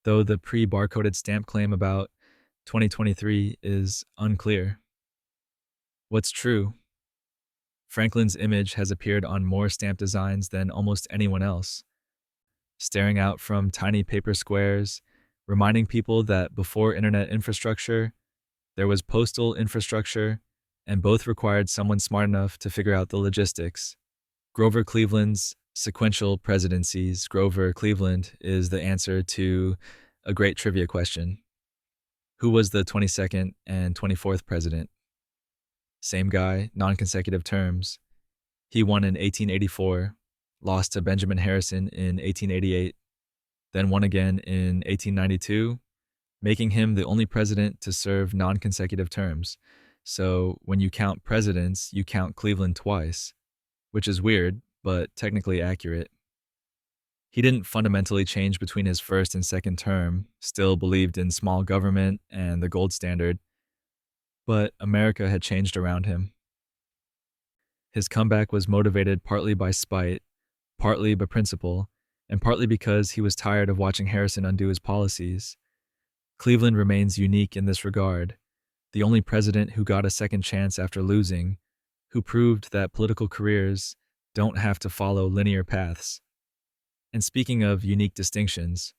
though the pre-barcoded stamp claim about 2023 is unclear. What's true? Franklin's image has appeared on more stamp designs than almost anyone else, staring out from tiny paper squares, reminding people that before internet infrastructure, there was postal infrastructure, and both required someone smart enough to figure out the logistics. Grover Cleveland's sequential presidencies. Grover Cleveland is the answer to a great trivia question. Who was the 22nd and 24th president? Same guy, non-consecutive terms. He won in 1884, lost to Benjamin Harrison in 1888, then won again in 1892, making him the only president to serve non-consecutive terms. So when you count presidents, you count Cleveland twice, which is weird, but technically accurate. He didn't fundamentally change between his first and second term, still believed in small government and the gold standard, but America had changed around him. His comeback was motivated partly by spite, partly by principle, and partly because he was tired of watching Harrison undo his policies. Cleveland remains unique in this regard, the only president who got a second chance after losing, who proved that political careers don't have to follow linear paths. And speaking of unique distinctions,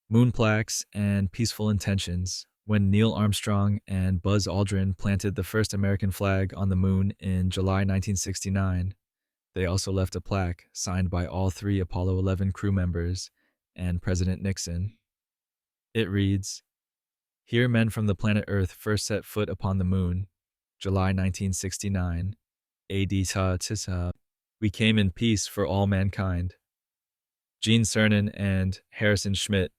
moon plaques and peaceful intentions, when Neil Armstrong and Buzz Aldrin planted the first American flag on the moon in July 1969, they also left a plaque signed by all 3 Apollo 11 crew members and President Nixon. It reads, "Here men from the planet Earth first set foot upon the moon, July 1969, AD ta tisa. We came in peace for all mankind." Gene Cernan and Harrison Schmitt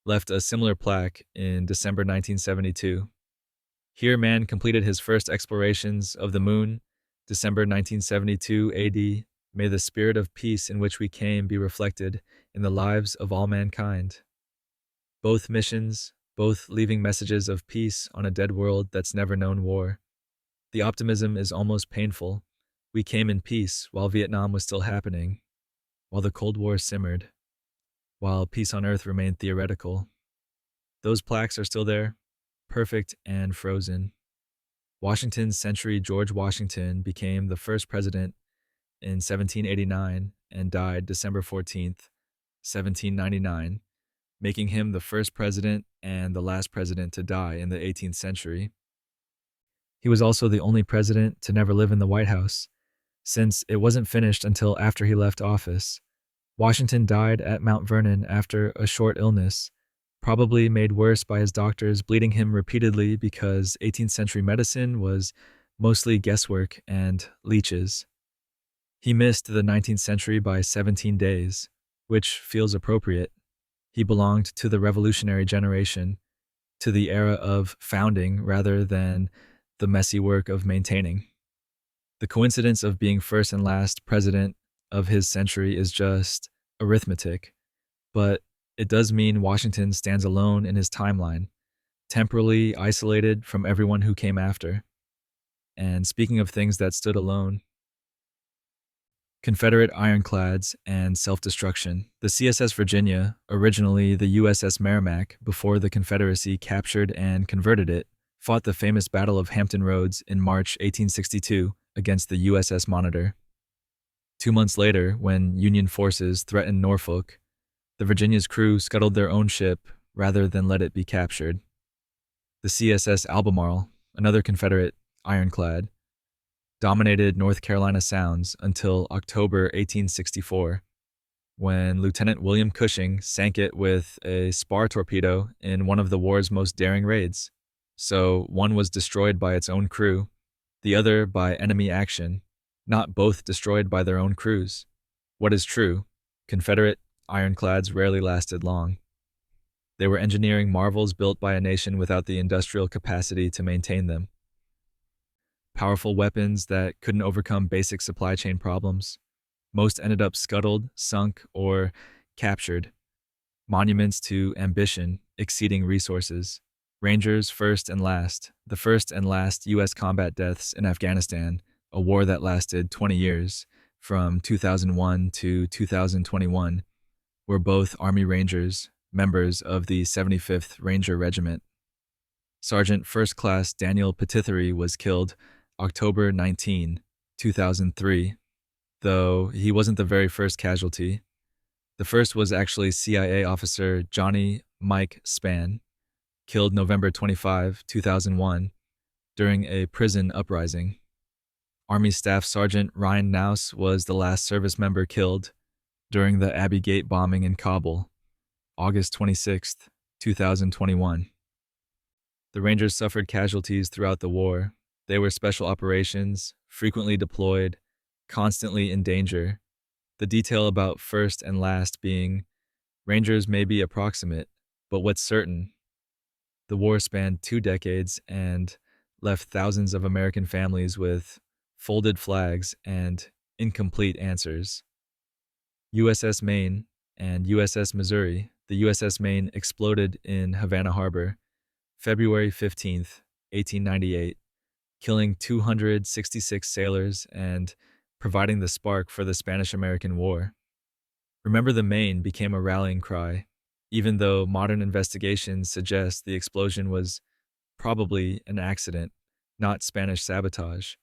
left a similar plaque in December 1972. Here man completed his first explorations of the moon, December 1972 AD. May the spirit of peace in which we came be reflected in the lives of all mankind. Both missions, both leaving messages of peace on a dead world that's never known war. The optimism is almost painful. We came in peace while Vietnam was still happening, while the Cold War simmered, while peace on Earth remained theoretical. Those plaques are still there, perfect and frozen. Washington's century George Washington became the first president in 1789 and died December 14th, 1799, making him the first president and the last president to die in the 18th century. He was also the only president to never live in the White House, since it wasn't finished until after he left office. Washington died at Mount Vernon after a short illness, probably made worse by his doctors bleeding him repeatedly because 18th century medicine was mostly guesswork and leeches. He missed the 19th century by 17 days, which feels appropriate. He belonged to the revolutionary generation, to the era of founding rather than the messy work of maintaining. The coincidence of being first and last president of his century is just arithmetic, but it does mean Washington stands alone in his timeline, temporally isolated from everyone who came after. And speaking of things that stood alone, Confederate ironclads and self-destruction. The CSS Virginia, originally the USS Merrimack before the Confederacy captured and converted it, fought the famous Battle of Hampton Roads in March 1862 against the USS Monitor. 2 months later, when Union forces threatened Norfolk, the Virginia's crew scuttled their own ship rather than let it be captured. The CSS Albemarle, another Confederate ironclad, dominated North Carolina Sounds until October 1864, when Lieutenant William Cushing sank it with a spar torpedo in one of the war's most daring raids. So one was destroyed by its own crew, the other by enemy action, not both destroyed by their own crews. What is true, Confederate ironclads rarely lasted long. They were engineering marvels built by a nation without the industrial capacity to maintain them. Powerful weapons that couldn't overcome basic supply chain problems. Most ended up scuttled, sunk, or captured. Monuments to ambition exceeding resources. Rangers first and last. The first and last U.S. combat deaths in Afghanistan, a war that lasted 20 years, from 2001 to 2021, were both Army Rangers, members of the 75th Ranger Regiment. Sergeant First Class Daniel Petithary was killed October 19, 2003, though he wasn't the very first casualty. The first was actually CIA officer Johnny Mike Spann, killed November 25, 2001, during a prison uprising. Army Staff Sergeant Ryan Knauss was the last service member killed during the Abbey Gate bombing in Kabul, August 26, 2021. The Rangers suffered casualties throughout the war. They were special operations, frequently deployed, constantly in danger. The detail about first and last being, Rangers may be approximate, but what's certain? The war spanned 2 decades and left thousands of American families with folded flags and incomplete answers. USS Maine and USS Missouri. The USS Maine exploded in Havana Harbor, February 15, 1898. Killing 266 sailors and providing the spark for the Spanish-American War. Remember the Maine became a rallying cry, even though modern investigations suggest the explosion was probably an accident, not Spanish sabotage.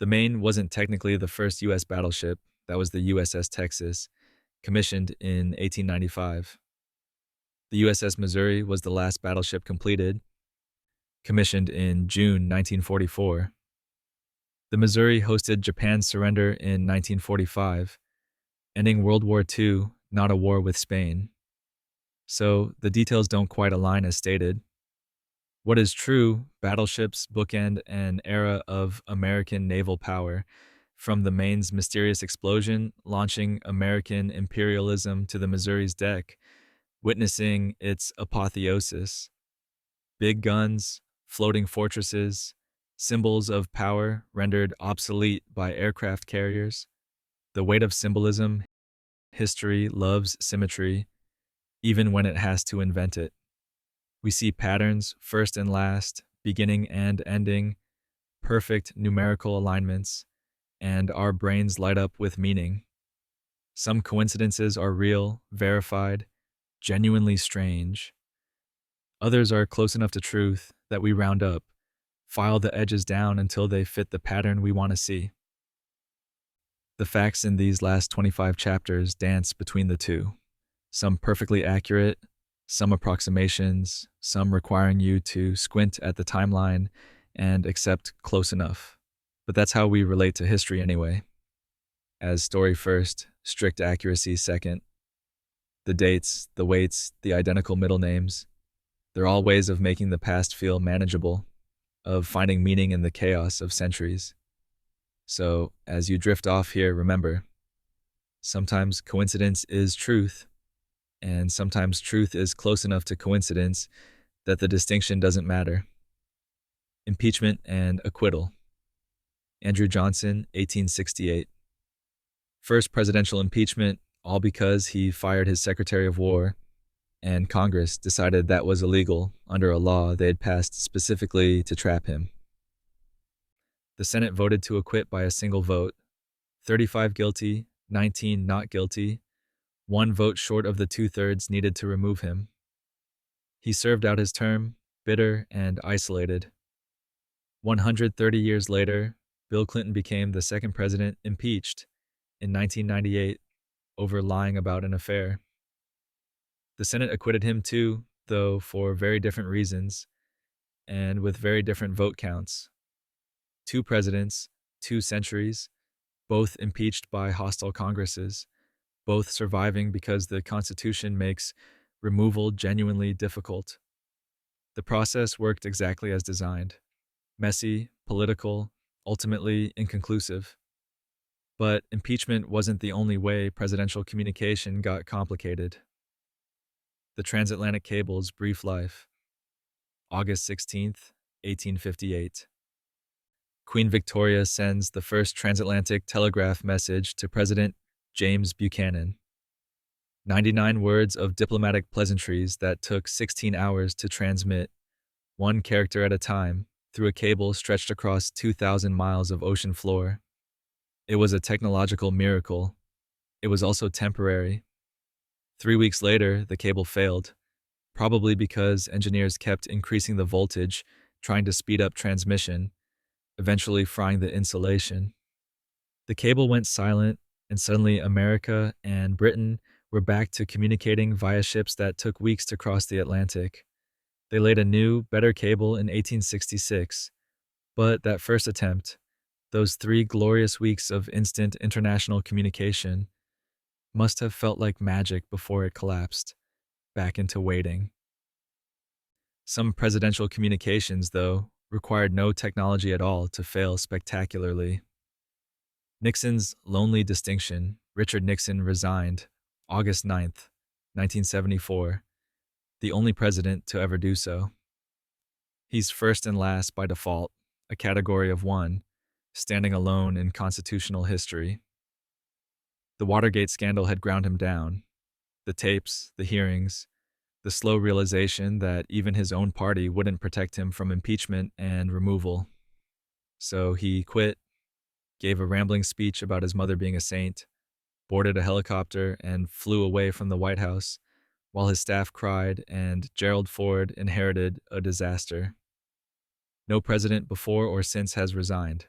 The Maine wasn't technically the first U.S. battleship, that was the USS Texas, commissioned in 1895. The USS Missouri was the last battleship completed, commissioned in June 1944. The Missouri hosted Japan's surrender in 1945, ending World War II, not a war with Spain. So the details don't quite align as stated. What is true, battleships bookend an era of American naval power, from the Maine's mysterious explosion launching American imperialism to the Missouri's deck, witnessing its apotheosis. Big guns, floating fortresses, symbols of power rendered obsolete by aircraft carriers. The weight of symbolism, history loves symmetry, even when it has to invent it. We see patterns, first and last, beginning and ending, perfect numerical alignments, and our brains light up with meaning. Some coincidences are real, verified, genuinely strange. Others are close enough to truth that we round up, file the edges down until they fit the pattern we want to see. The facts in these last 25 chapters dance between the two, some perfectly accurate, some approximations, some requiring you to squint at the timeline and accept close enough. But that's how we relate to history anyway. As story first, strict accuracy second. The dates, the weights, the identical middle names, they're all ways of making the past feel manageable, of finding meaning in the chaos of centuries. So, as you drift off here, remember, sometimes coincidence is truth, and sometimes truth is close enough to coincidence that the distinction doesn't matter. Impeachment and acquittal. Andrew Johnson, 1868. First presidential impeachment, all because he fired his Secretary of War. and Congress decided that was illegal under a law they had passed specifically to trap him. The Senate voted to acquit by a single vote, 35 guilty, 19 not guilty, one vote short of the two-thirds needed to remove him. He served out his term, bitter and isolated. 130 years later, Bill Clinton became the second president impeached in 1998 over lying about an affair. The Senate acquitted him too, though for very different reasons and with very different vote counts. 2 presidents, 2 centuries, both impeached by hostile Congresses, both surviving because the Constitution makes removal genuinely difficult. The process worked exactly as designed. Messy, political, ultimately inconclusive. But impeachment wasn't the only way presidential communication got complicated. The transatlantic cable's brief life. August 16th, 1858. Queen Victoria sends the first transatlantic telegraph message to President James Buchanan. 99 words of diplomatic pleasantries that took 16 hours to transmit, one character at a time, through a cable stretched across 2,000 miles of ocean floor. It was a technological miracle. It was also temporary. 3 weeks later, the cable failed, probably because engineers kept increasing the voltage, trying to speed up transmission, eventually frying the insulation. The cable went silent, and suddenly America and Britain were back to communicating via ships that took weeks to cross the Atlantic. They laid a new, better cable in 1866, but that first attempt, those 3 glorious weeks of instant international communication, must have felt like magic before it collapsed, back into waiting. Some presidential communications, though, required no technology at all to fail spectacularly. Nixon's lonely distinction, Richard Nixon resigned August 9th, 1974, the only president to ever do so. He's first and last by default, a category of 1, standing alone in constitutional history. The Watergate scandal had ground him down. The tapes, the hearings, the slow realization that even his own party wouldn't protect him from impeachment and removal. So he quit, gave a rambling speech about his mother being a saint, boarded a helicopter, and flew away from the White House, while his staff cried and Gerald Ford inherited a disaster. No president before or since has resigned.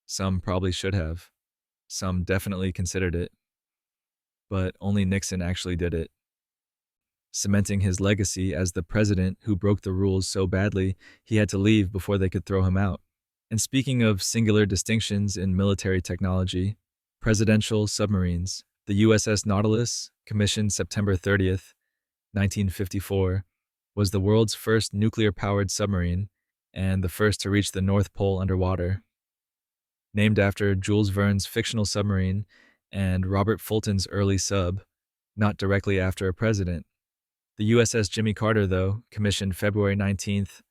Some probably should have. Some definitely considered it. But only Nixon actually did it, cementing his legacy as the president who broke the rules so badly he had to leave before they could throw him out. And speaking of singular distinctions in military technology, presidential submarines, the USS Nautilus, commissioned September 30th, 1954, was the world's first nuclear-powered submarine and the first to reach the North Pole underwater. Named after Jules Verne's fictional submarine and Robert Fulton's early sub, not directly after a president. The USS Jimmy Carter, though, commissioned February 19th,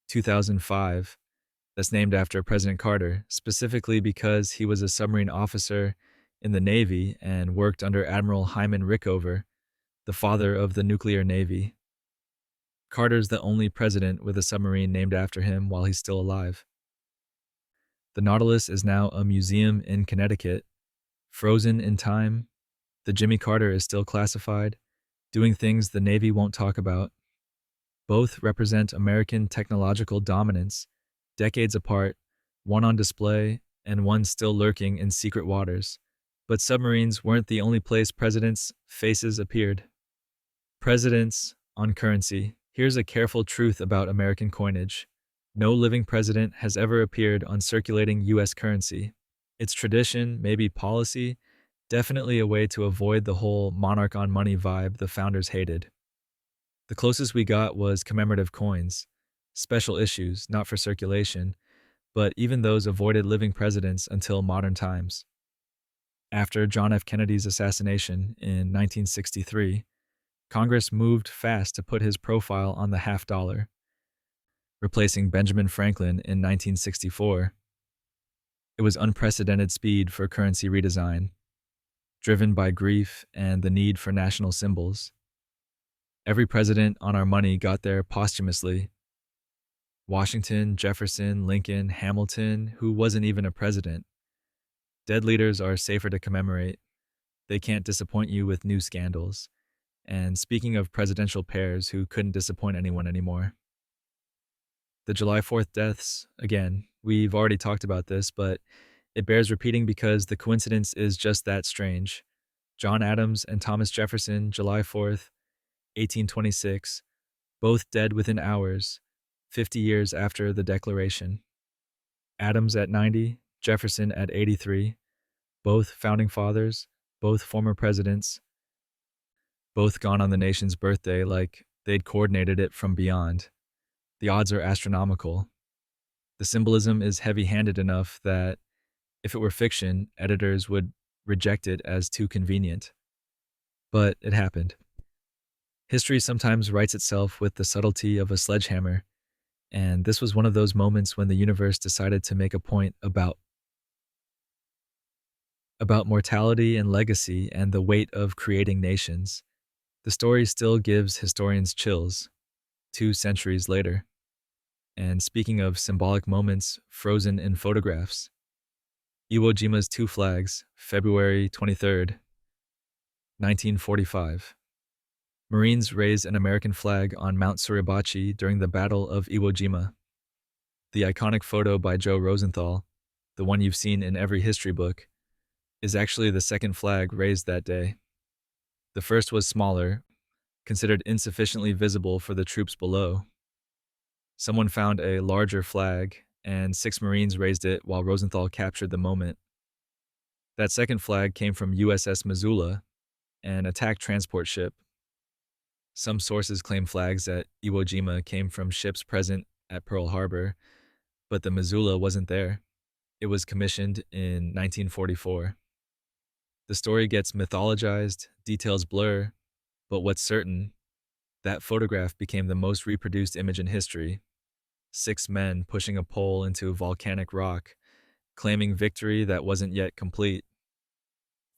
2005, that's named after President Carter, specifically because he was a submarine officer in the Navy and worked under Admiral Hyman Rickover, the father of the nuclear navy. Carter's the only president with a submarine named after him while he's still alive. The Nautilus is now a museum in Connecticut. Frozen in time, the Jimmy Carter is still classified, doing things the Navy won't talk about. Both represent American technological dominance, decades apart, one on display and one still lurking in secret waters. But submarines weren't the only place presidents' faces appeared. Presidents on currency. Here's a careful truth about American coinage. No living president has ever appeared on circulating U.S. currency. It's tradition, maybe policy, definitely a way to avoid the whole monarch on money vibe the founders hated. The closest we got was commemorative coins, special issues, not for circulation, but even those avoided living presidents until modern times. After John F. Kennedy's assassination in 1963, Congress moved fast to put his profile on the half dollar, replacing Benjamin Franklin in 1964. It was unprecedented speed for currency redesign, driven by grief and the need for national symbols. Every president on our money got there posthumously. Washington, Jefferson, Lincoln, Hamilton, who wasn't even a president. Dead leaders are safer to commemorate. They can't disappoint you with new scandals. And speaking of presidential pairs who couldn't disappoint anyone anymore. The July 4th deaths, again, we've already talked about this, but it bears repeating because the coincidence is just that strange. John Adams and Thomas Jefferson, July 4th, 1826, both dead within hours, 50 years after the Declaration. Adams at 90, Jefferson at 83, both founding fathers, both former presidents, both gone on the nation's birthday like they'd coordinated it from beyond. The odds are astronomical. The symbolism is heavy-handed enough that, if it were fiction, editors would reject it as too convenient. But it happened. History sometimes writes itself with the subtlety of a sledgehammer, and this was one of those moments when the universe decided to make a point about mortality and legacy and the weight of creating nations. The story still gives historians chills, 2 centuries later. And speaking of symbolic moments frozen in photographs, Iwo Jima's 2 flags, February 23rd, 1945. Marines raise an American flag on Mount Suribachi during the Battle of Iwo Jima. The iconic photo by Joe Rosenthal, the one you've seen in every history book, is actually the second flag raised that day. The first was smaller, considered insufficiently visible for the troops below. Someone found a larger flag, and 6 Marines raised it while Rosenthal captured the moment. That second flag came from USS Missouri, an attack transport ship. Some sources claim flags at Iwo Jima came from ships present at Pearl Harbor, but the Missouri wasn't there. It was commissioned in 1944. The story gets mythologized, details blur, but what's certain, that photograph became the most reproduced image in history. 6 men pushing a pole into volcanic rock, claiming victory that wasn't yet complete.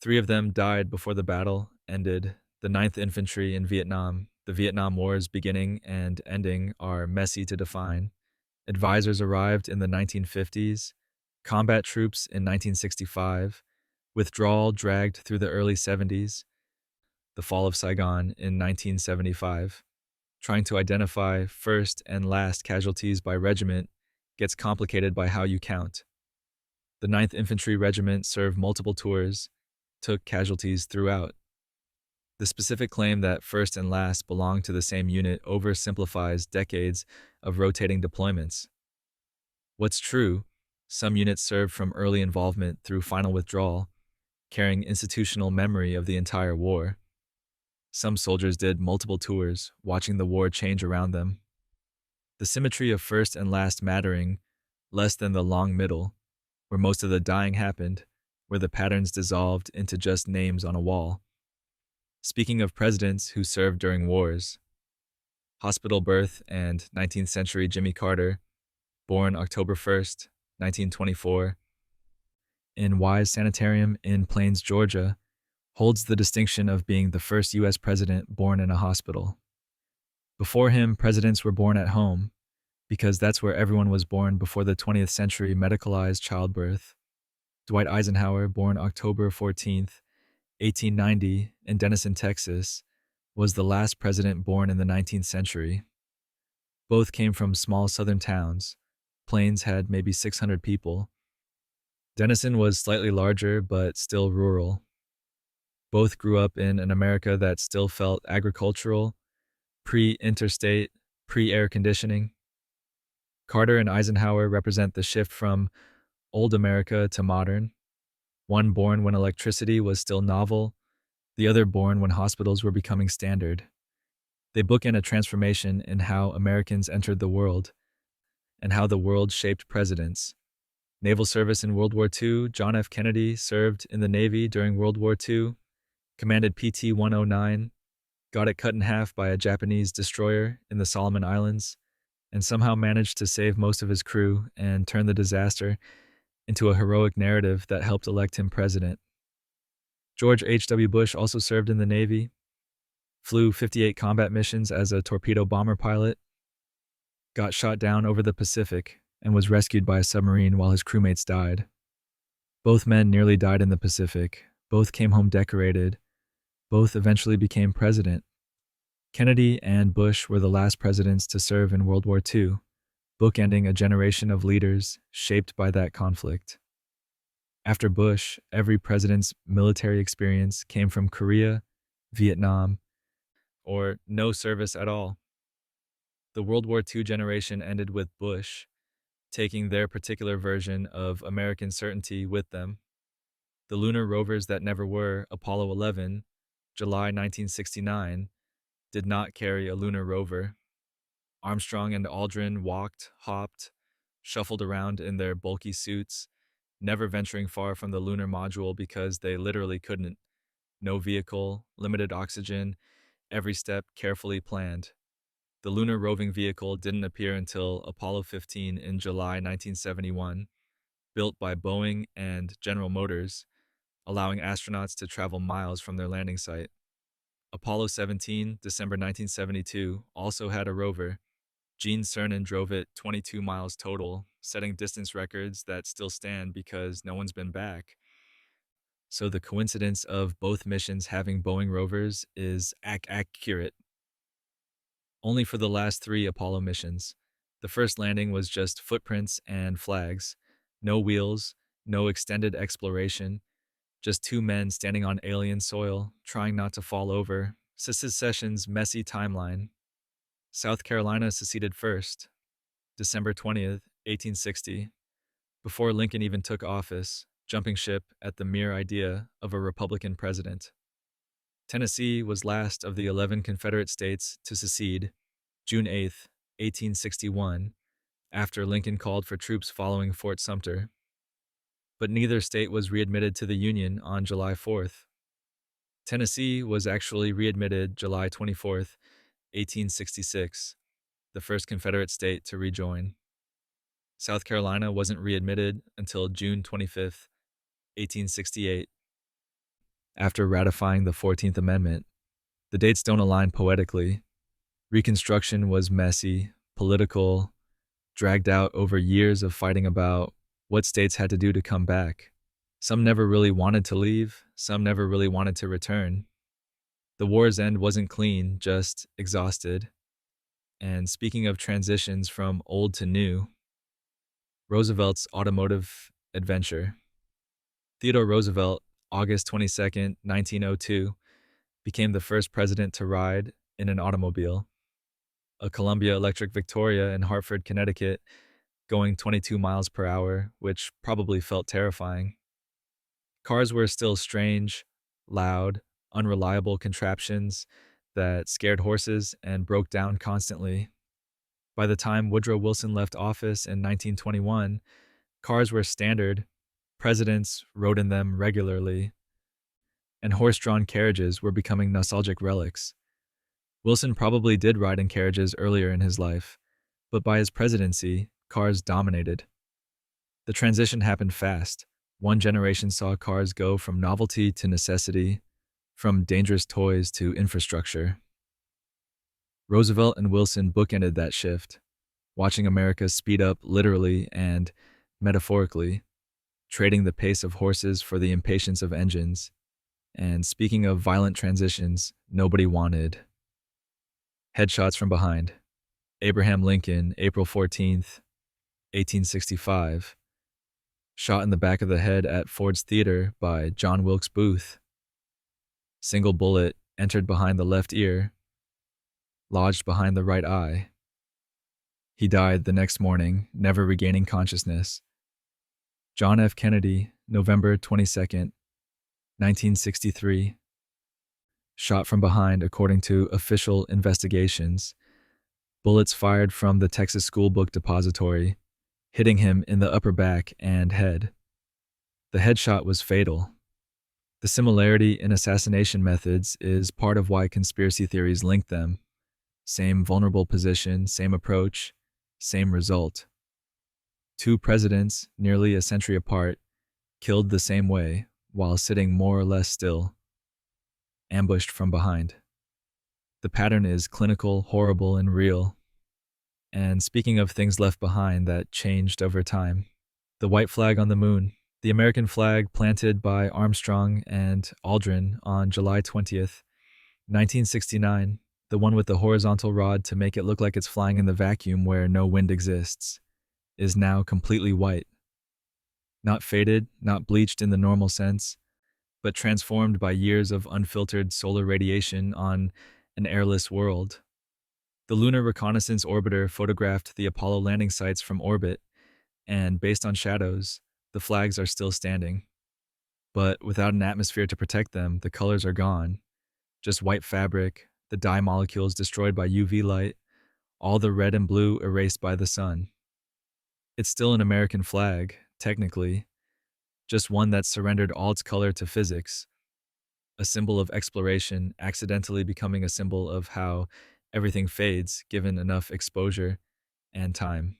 3 of them died before the battle ended. The 9th Infantry in Vietnam, the Vietnam War's beginning and ending are messy to define. Advisors arrived in the 1950s, combat troops in 1965, withdrawal dragged through the early 70s, the fall of Saigon in 1975. Trying to identify first and last casualties by regiment gets complicated by how you count. The 9th Infantry Regiment served multiple tours, took casualties throughout. The specific claim that first and last belong to the same unit oversimplifies decades of rotating deployments. What's true, some units served from early involvement through final withdrawal, carrying institutional memory of the entire war. Some soldiers did multiple tours, watching the war change around them. The symmetry of first and last mattering less than the long middle, where most of the dying happened, where the patterns dissolved into just names on a wall. Speaking of presidents who served during wars, hospital birth and 19th century Jimmy Carter, born October 1st, 1924, in Wise Sanitarium in Plains, Georgia, holds the distinction of being the first U.S. president born in a hospital. Before him, presidents were born at home, because that's where everyone was born before the 20th century medicalized childbirth. Dwight Eisenhower, born October 14th, 1890, in Denison, Texas, was the last president born in the 19th century. Both came from small southern towns. Plains had maybe 600 people. Denison was slightly larger, but still rural. Both grew up in an America that still felt agricultural, pre-interstate, pre-air conditioning. Carter and Eisenhower represent the shift from old America to modern, one born when electricity was still novel, the other born when hospitals were becoming standard. They bookend a transformation in how Americans entered the world and how the world shaped presidents. Naval service in World War II, John F. Kennedy served in the Navy during World War II, commanded PT-109, got it cut in half by a Japanese destroyer in the Solomon Islands, and somehow managed to save most of his crew and turn the disaster into a heroic narrative that helped elect him president. George H.W. Bush also served in the Navy. flew 58 combat missions as a torpedo bomber pilot, got shot down over the Pacific, and was rescued by a submarine while his crewmates died. Both men nearly died in the Pacific. Both came home decorated. Both eventually became president. Kennedy and Bush were the last presidents to serve in World War II, bookending a generation of leaders shaped by that conflict. After Bush, every president's military experience came from Korea, Vietnam, or no service at all. The World War II generation ended with Bush, taking their particular version of American certainty with them. The lunar rovers that never were, Apollo 11, July 1969, did not carry a lunar rover. Armstrong and Aldrin walked, hopped, shuffled around in their bulky suits, never venturing far from the lunar module because they literally couldn't. No vehicle, limited oxygen, every step carefully planned. The lunar roving vehicle didn't appear until Apollo 15 in July 1971, built by Boeing and General Motors, allowing astronauts to travel miles from their landing site. Apollo 17, December 1972, also had a rover. Cernan drove it 22 miles total, setting distance records that still stand because no one's been back. So the coincidence of both missions having Boeing rovers is accurate. Only for the last 3 Apollo missions. The first landing was just footprints and flags. No wheels, no extended exploration. Just 2 men standing on alien soil, trying not to fall over. Secession's messy timeline. South Carolina seceded first, December 20th, 1860, before Lincoln even took office, jumping ship at the mere idea of a Republican president. Tennessee was last of the 11 Confederate states to secede, June 8th, 1861, after Lincoln called for troops following Fort Sumter. But neither state was readmitted to the Union on July 4th. Tennessee was actually readmitted July 24th, 1866, the first Confederate state to rejoin. South Carolina wasn't readmitted until June 25th, 1868. After ratifying the 14th Amendment, the dates don't align poetically. Reconstruction was messy, political, dragged out over years of fighting about what states had to do to come back. Some never really wanted to leave, some never really wanted to return. The war's end wasn't clean, just exhausted. And speaking of transitions from old to new, Roosevelt's automotive adventure. Theodore Roosevelt, August 22nd, 1902, became the first president to ride in an automobile. A Columbia Electric Victoria in Hartford, Connecticut, going 22 miles per hour, which probably felt terrifying. Cars were still strange, loud, unreliable contraptions that scared horses and broke down constantly. By the time Woodrow Wilson left office in 1921, cars were standard, presidents rode in them regularly, and horse-drawn carriages were becoming nostalgic relics. Wilson probably did ride in carriages earlier in his life, but by his presidency, cars dominated. The transition happened fast. One generation saw cars go from novelty to necessity, from dangerous toys to infrastructure. Roosevelt and Wilson bookended that shift, watching America speed up literally and metaphorically, trading the pace of horses for the impatience of engines. And speaking of violent transitions, nobody wanted. Headshots from behind. Abraham Lincoln, April 14th, 1865. Shot in the back of the head at Ford's Theater by John Wilkes Booth. Single bullet entered behind the left ear, lodged behind the right eye. He died the next morning, never regaining consciousness. John F. Kennedy, November 22nd, 1963. Shot from behind according to official investigations. Bullets fired from the Texas School Book Depository, hitting him in the upper back and head. The headshot was fatal. The similarity in assassination methods is part of why conspiracy theories link them. Same vulnerable position, same approach, same result. 2 presidents, nearly a century apart, killed the same way while sitting more or less still, ambushed from behind. The pattern is clinical, horrible, and real. And speaking of things left behind that changed over time, the white flag on the moon, the American flag planted by Armstrong and Aldrin on July 20th, 1969, the one with the horizontal rod to make it look like it's flying in the vacuum where no wind exists, is now completely white. Not faded, not bleached in the normal sense, but transformed by years of unfiltered solar radiation on an airless world. The Lunar Reconnaissance Orbiter photographed the Apollo landing sites from orbit, and based on shadows, the flags are still standing. But without an atmosphere to protect them, the colors are gone. Just white fabric, the dye molecules destroyed by UV light, all the red and blue erased by the sun. It's still an American flag, technically, just one that surrendered all its color to physics, a symbol of exploration accidentally becoming a symbol of how everything fades given enough exposure and time.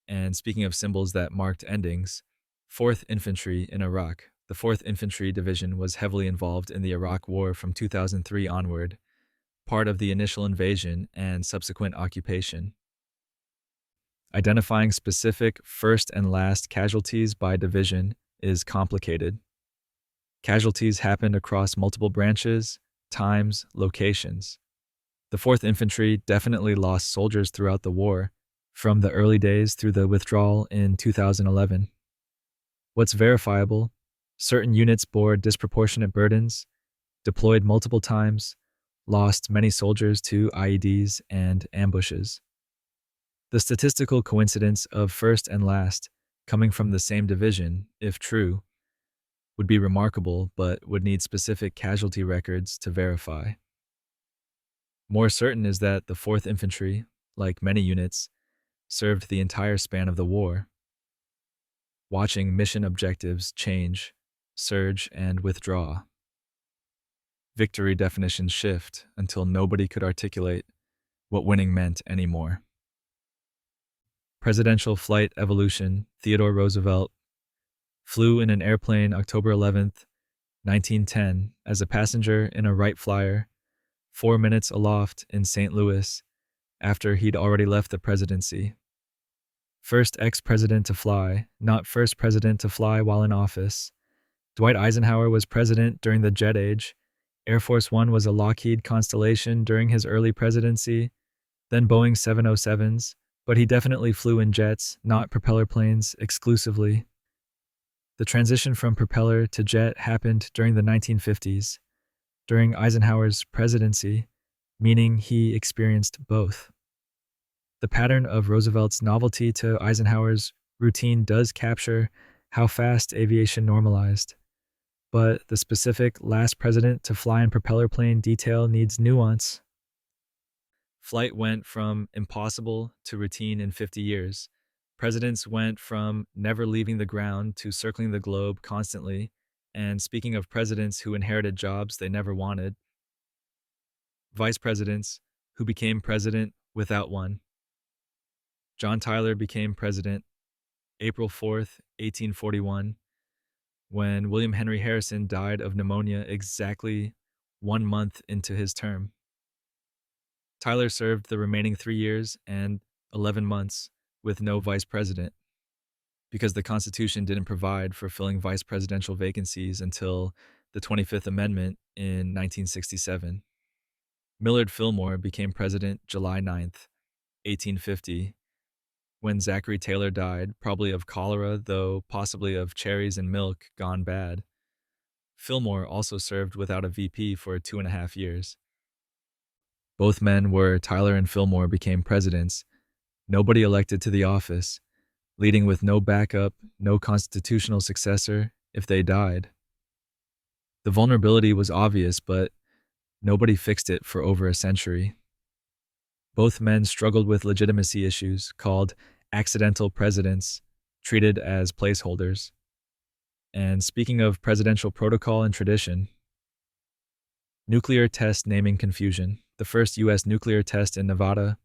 And speaking of symbols that marked endings, 4th Infantry in Iraq. The 4th Infantry Division was heavily involved in the Iraq War from 2003 onward, part of the initial invasion and subsequent occupation. Identifying specific first and last casualties by division is complicated. Casualties happened across multiple branches, times, locations. The 4th Infantry definitely lost soldiers throughout the war, from the early days through the withdrawal in 2011. What's verifiable? Certain units bore disproportionate burdens, deployed multiple times, lost many soldiers to IEDs and ambushes. The statistical coincidence of first and last coming from the same division, if true, would be remarkable but would need specific casualty records to verify. More certain is that the 4th Infantry, like many units, served the entire span of the war, watching mission objectives change, surge, and withdraw. Victory definitions shift until nobody could articulate what winning meant anymore. Presidential flight evolution. Theodore Roosevelt flew in an airplane October 11th, 1910, as a passenger in a Wright Flyer, 4 minutes aloft in St. Louis, after he'd already left the presidency. First ex-president to fly, not first president to fly while in office. Dwight Eisenhower was president during the jet age. Air Force One was a Lockheed Constellation during his early presidency, then Boeing 707s, but he definitely flew in jets, not propeller planes, exclusively. The transition from propeller to jet happened during the 1950s, during Eisenhower's presidency, meaning he experienced both. The pattern of Roosevelt's novelty to Eisenhower's routine does capture how fast aviation normalized, but the specific last president to fly in propeller plane detail needs nuance. Flight went from impossible to routine in 50 years. Presidents went from never leaving the ground to circling the globe constantly, and speaking of presidents who inherited jobs they never wanted, vice presidents who became president without one. John Tyler became president April 4th, 1841, when William Henry Harrison died of pneumonia exactly 1 month into his term. Tyler served the remaining 3 years and 11 months with no vice president, because the Constitution didn't provide for filling vice presidential vacancies until the 25th Amendment in 1967. Millard Fillmore became president July 9th, 1850, when Zachary Taylor died, probably of cholera, though possibly of cherries and milk gone bad. Fillmore also served without a VP for 2.5 years. Both men were Tyler and Fillmore became presidents, nobody elected to the office, leading with no backup, no constitutional successor if they died. The vulnerability was obvious, but nobody fixed it for over a century. Both men struggled with legitimacy issues called accidental presidents, treated as placeholders. And speaking of presidential protocol and tradition, nuclear test naming confusion. The first U.S. nuclear test in Nevada.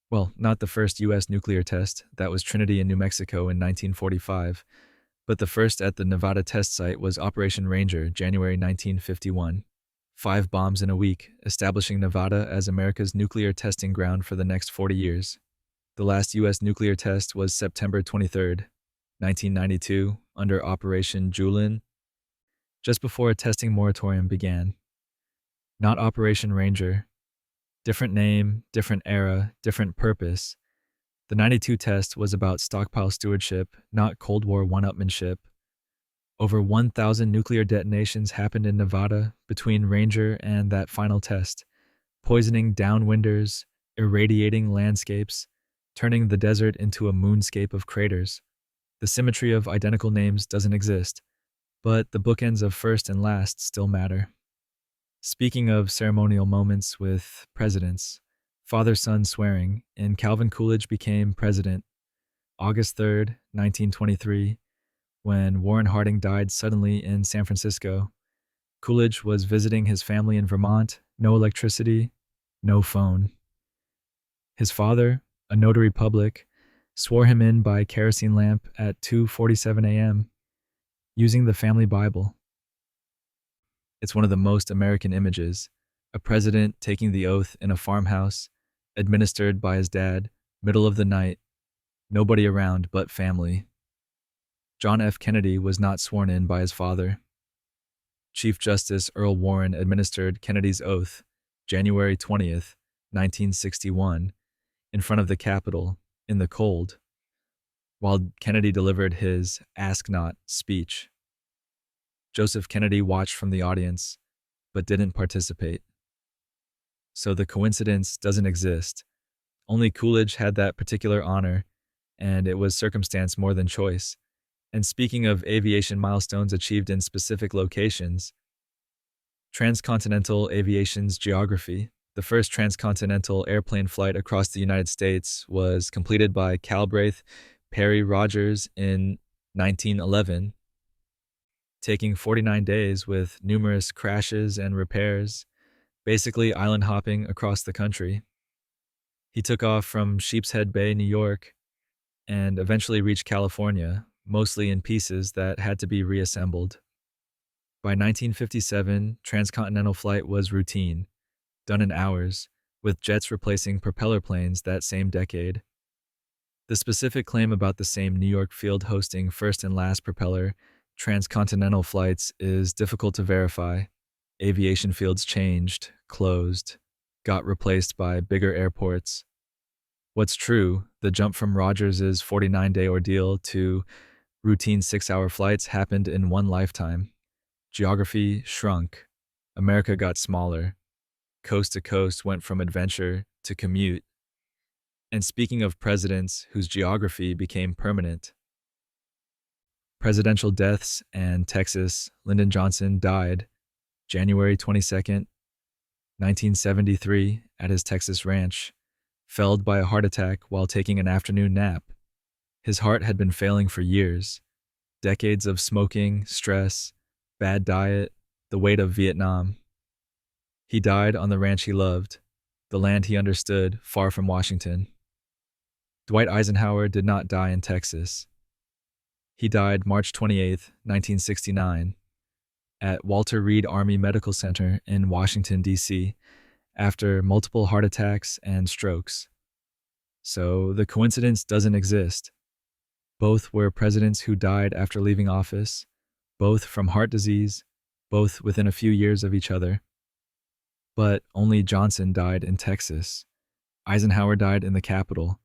Well, not the first U.S. nuclear test. That was Trinity in New Mexico in 1945. But the first at the Nevada test site was Operation Ranger, January 1951. 5 bombs in a week, establishing Nevada as America's nuclear testing ground for the next 40 years. The last U.S. nuclear test was September 23, 1992, under Operation Julian, just before a testing moratorium began. Not Operation Ranger. Different name, different era, different purpose. The 92 test was about stockpile stewardship, not Cold War one-upmanship. Over 1,000 nuclear detonations happened in Nevada between Ranger and that final test, poisoning downwinders, irradiating landscapes, turning the desert into a moonscape of craters. The symmetry of identical names doesn't exist, but the bookends of first and last still matter. Speaking of ceremonial moments with presidents, father-son swearing, and Calvin Coolidge became president August 3rd, 1923, when Warren Harding died suddenly in San Francisco. Coolidge was visiting his family in Vermont, no electricity, no phone. His father, a notary public, swore him in by kerosene lamp at 2:47 a.m., using the family Bible. It's one of the most American images, a president taking the oath in a farmhouse, administered by his dad, middle of the night, nobody around but family. John F. Kennedy was not sworn in by his father. Chief Justice Earl Warren administered Kennedy's oath, January 20th, 1961, in front of the Capitol, in the cold, while Kennedy delivered his Ask Not speech. Joseph Kennedy watched from the audience, but didn't participate. So the coincidence doesn't exist. Only Coolidge had that particular honor, and it was circumstance more than choice. And speaking of aviation milestones achieved in specific locations, transcontinental aviation's geography. The first transcontinental airplane flight across the United States was completed by Galbraith Perry Rogers in 1911, taking 49 days with numerous crashes and repairs, basically island hopping across the country. He took off from Sheepshead Bay, New York, and eventually reached California, mostly in pieces that had to be reassembled. By 1957, transcontinental flight was routine, done in hours, with jets replacing propeller planes that same decade. The specific claim about the same New York field hosting first and last propeller transcontinental flights is difficult to verify. Aviation fields changed, closed, got replaced by bigger airports. What's true, the jump from Rogers' 49-day ordeal to routine 6-hour flights happened in one lifetime. Geography shrunk. America got smaller. Coast to coast went from adventure to commute. And speaking of presidents whose geography became permanent, presidential deaths and Texas, Lyndon Johnson died January 22nd, 1973 at his Texas ranch, felled by a heart attack while taking an afternoon nap. His heart had been failing for years. Decades of smoking, stress, bad diet, the weight of Vietnam. He died on the ranch he loved, the land he understood, far from Washington. Dwight Eisenhower did not die in Texas. He died March 28, 1969, at Walter Reed Army Medical Center in Washington, D.C., after multiple heart attacks and strokes. So the coincidence doesn't exist. Both were presidents who died after leaving office, both from heart disease, both within a few years of each other. But only Johnson died in Texas. Eisenhower died in the Capitol,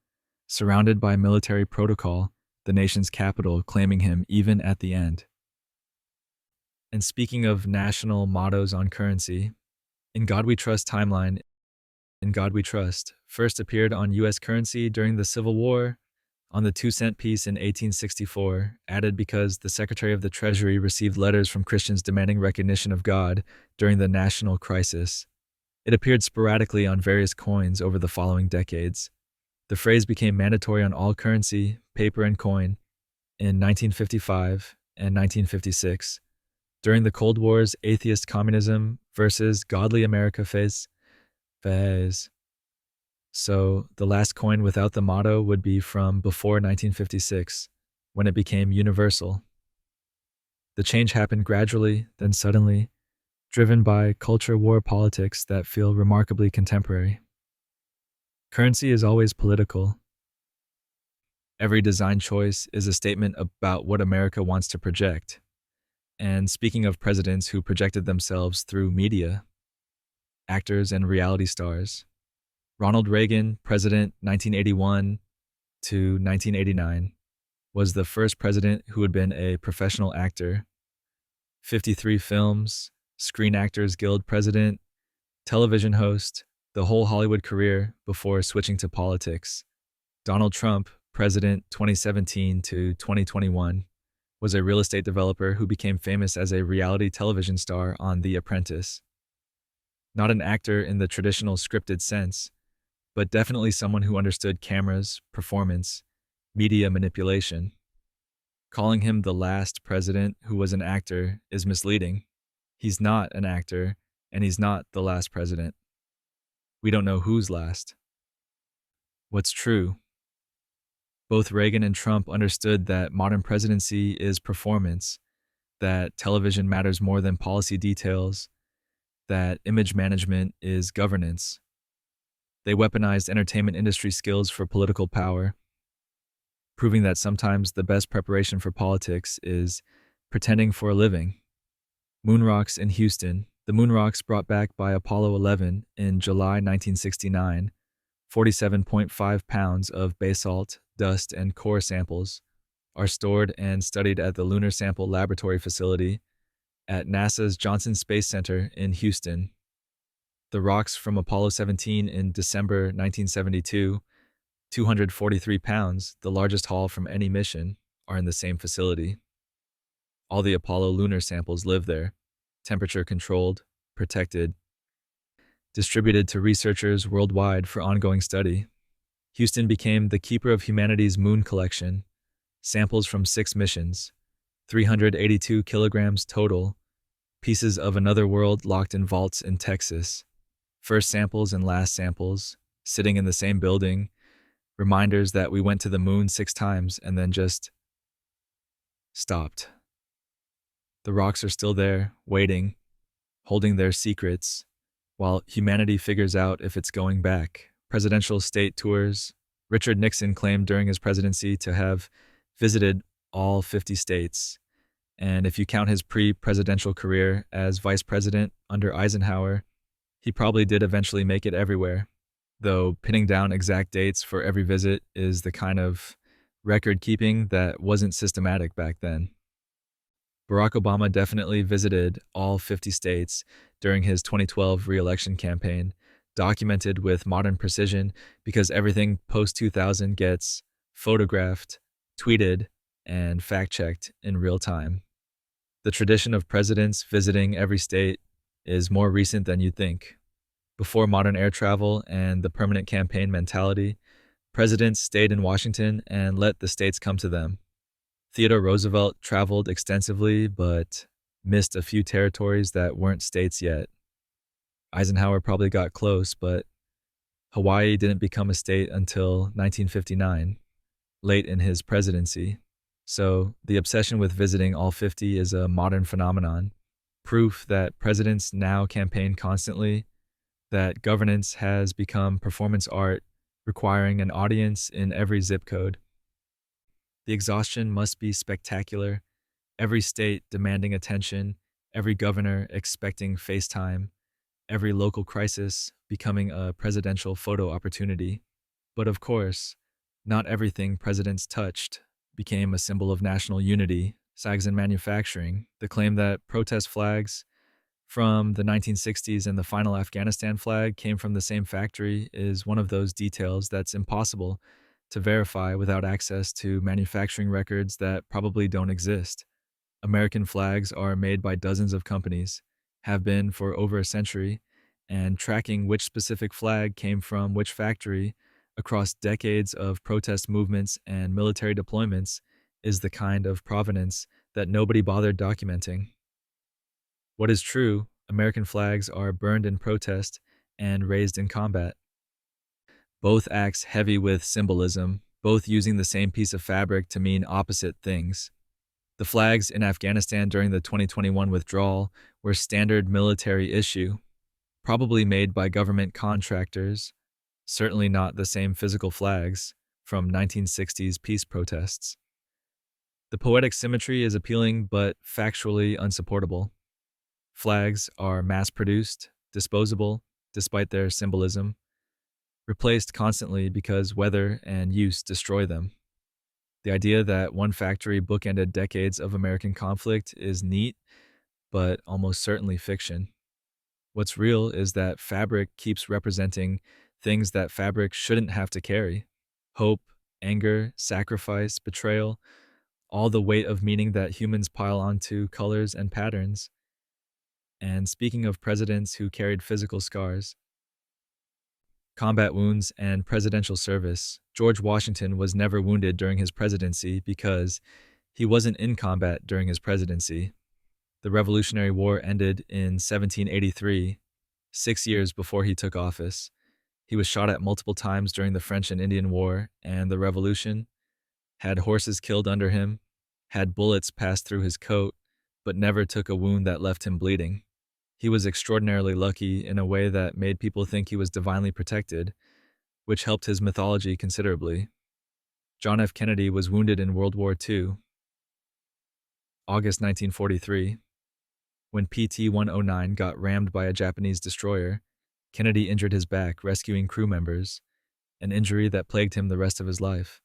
surrounded by military protocol, the nation's capital claiming him even at the end. And speaking of national mottos on currency, In God We Trust timeline, In God We Trust first appeared on U.S. currency during the Civil War, on the 2-cent piece in 1864, added because the Secretary of the Treasury received letters from Christians demanding recognition of God during the national crisis. It appeared sporadically on various coins over the following decades. The phrase became mandatory on all currency, paper and coin, in 1955 and 1956, during the Cold War's atheist communism versus godly America phase. So the last coin without the motto would be from before 1956, when it became universal. The change happened gradually, then suddenly, driven by culture war politics that feel remarkably contemporary. Currency is always political. Every design choice is a statement about what America wants to project. And speaking of presidents who projected themselves through media, actors and reality stars, Ronald Reagan, president 1981 to 1989, was the first president who had been a professional actor. 53 films, Screen Actors Guild president, television host, the whole Hollywood career before switching to politics. Donald Trump, president 2017 to 2021, was a real estate developer who became famous as a reality television star on The Apprentice. Not an actor in the traditional scripted sense, but definitely someone who understood cameras, performance, media manipulation. Calling him the last president who was an actor is misleading. He's not an actor, and he's not the last president. We don't know who's last. What's true? Both Reagan and Trump understood that modern presidency is performance, that television matters more than policy details, that image management is governance. They weaponized entertainment industry skills for political power, proving that sometimes the best preparation for politics is pretending for a living. Moon rocks in Houston, the moon rocks brought back by Apollo 11 in July 1969, 47.5 pounds of basalt, dust, and core samples, are stored and studied at the Lunar Sample Laboratory Facility at NASA's Johnson Space Center in Houston. The rocks from Apollo 17 in December 1972, 243 pounds, the largest haul from any mission, are in the same facility. All the Apollo lunar samples live there, temperature-controlled, protected, distributed to researchers worldwide for ongoing study. Houston became the keeper of humanity's moon collection, samples from 6 missions, 382 kilograms total, pieces of another world locked in vaults in Texas, first samples and last samples, sitting in the same building, reminders that we went to the moon 6 times and then just stopped. The rocks are still there, waiting, holding their secrets, while humanity figures out if it's going back. Presidential state tours. Richard Nixon claimed during his presidency to have visited all 50 states. And if you count his pre-presidential career as vice president under Eisenhower, he probably did eventually make it everywhere, though pinning down exact dates for every visit is the kind of record-keeping that wasn't systematic back then. Barack Obama definitely visited all 50 states during his 2012 re-election campaign, documented with modern precision because everything post-2000 gets photographed, tweeted, and fact-checked in real time. The tradition of presidents visiting every state is more recent than you'd think. Before modern air travel and the permanent campaign mentality, presidents stayed in Washington and let the states come to them. Theodore Roosevelt traveled extensively but missed a few territories that weren't states yet. Eisenhower probably got close, but Hawaii didn't become a state until 1959, late in his presidency. So the obsession with visiting all 50 is a modern phenomenon, proof that presidents now campaign constantly, that governance has become performance art, requiring an audience in every zip code. The exhaustion must be spectacular, every state demanding attention, every governor expecting FaceTime, every local crisis becoming a presidential photo opportunity. But of course, not everything presidents touched became a symbol of national unity. Sags in manufacturing, the claim that protest flags from the 1960s and the final Afghanistan flag came from the same factory is one of those details that's impossible to verify without access to manufacturing records that probably don't exist. American flags are made by dozens of companies, have been for over a century, and tracking which specific flag came from which factory across decades of protest movements and military deployments is the kind of provenance that nobody bothered documenting. What is true, American flags are burned in protest and raised in combat. Both acts heavy with symbolism, both using the same piece of fabric to mean opposite things. The flags in Afghanistan during the 2021 withdrawal were standard military issue, probably made by government contractors, certainly not the same physical flags from 1960s peace protests. The poetic symmetry is appealing but factually unsupportable. Flags are mass-produced, disposable, despite their symbolism, replaced constantly because weather and use destroy them. The idea that one factory bookended decades of American conflict is neat, but almost certainly fiction. What's real is that fabric keeps representing things that fabric shouldn't have to carry: hope, anger, sacrifice, betrayal, all the weight of meaning that humans pile onto colors and patterns. And speaking of presidents who carried physical scars, combat wounds, and presidential service, George Washington was never wounded during his presidency because he wasn't in combat during his presidency. The Revolutionary War ended in 1783, 6 years before he took office. He was shot at multiple times during the French and Indian War and the Revolution, had horses killed under him, had bullets pass through his coat, but never took a wound that left him bleeding. He was extraordinarily lucky in a way that made people think he was divinely protected, which helped his mythology considerably. John F. Kennedy was wounded in World War II, August 1943. When PT-109 got rammed by a Japanese destroyer, Kennedy injured his back rescuing crew members, an injury that plagued him the rest of his life,